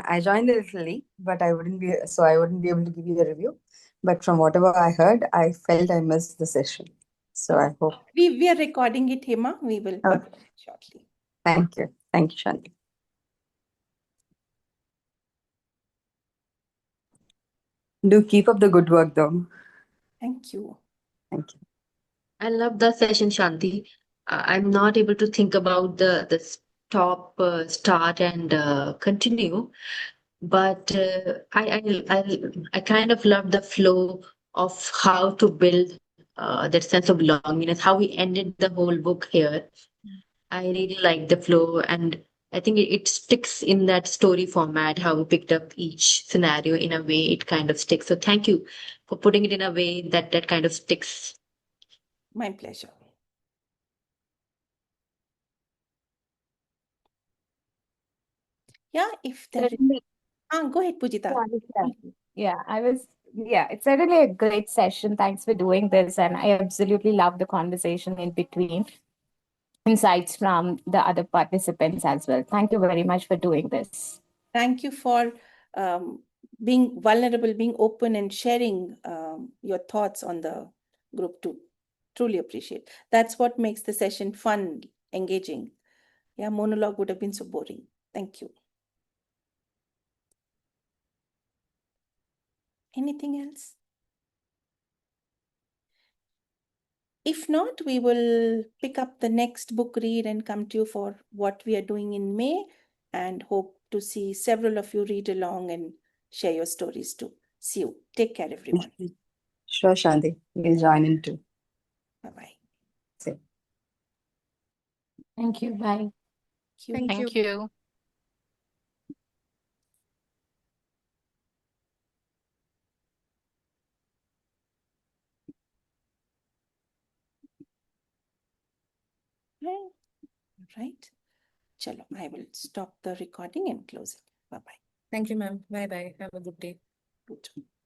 I joined a little late, but I wouldn't be able to give you a review. But from whatever I heard, I felt I missed the session. So I hope. We are recording it, Hema. We will publish it shortly. Thank you. Thank you, Shanti. Do keep up the good work, though. Thank you. Thank you. I love the session, Shanti. I'm not able to think about the stop, start, and continue, but I kind of love the flow of how to build that sense of belongingness, how we ended the whole book here. I really like the flow, and I think it sticks in that story format, how we picked up each scenario in a way it kind of sticks. So thank you for putting it in a way that kind of sticks. My pleasure. Yeah, if there is. Certainly. Go ahead, Pujita. It's certainly a great session. Thanks for doing this. And I absolutely love the conversation in between, insights from the other participants as well. Thank you very much for doing this. Thank you for being vulnerable, being open, and sharing your thoughts on the group too. Truly appreciate. That's what makes the session fun, engaging. Yeah, monologue would have been so boring. Thank you. Anything else? If not, we will pick up the next book read and come to you for what we are doing in May, and hope to see several of you read along and share your stories too. See you. Take care, everyone. Sure, Shanti. We'll join in too. Bye-bye. See. Thank you. Bye. Thank you. Right. Chalo, I will stop the recording and close it. Bye-bye. Thank you, ma'am. Bye bye. Have a good day. Good.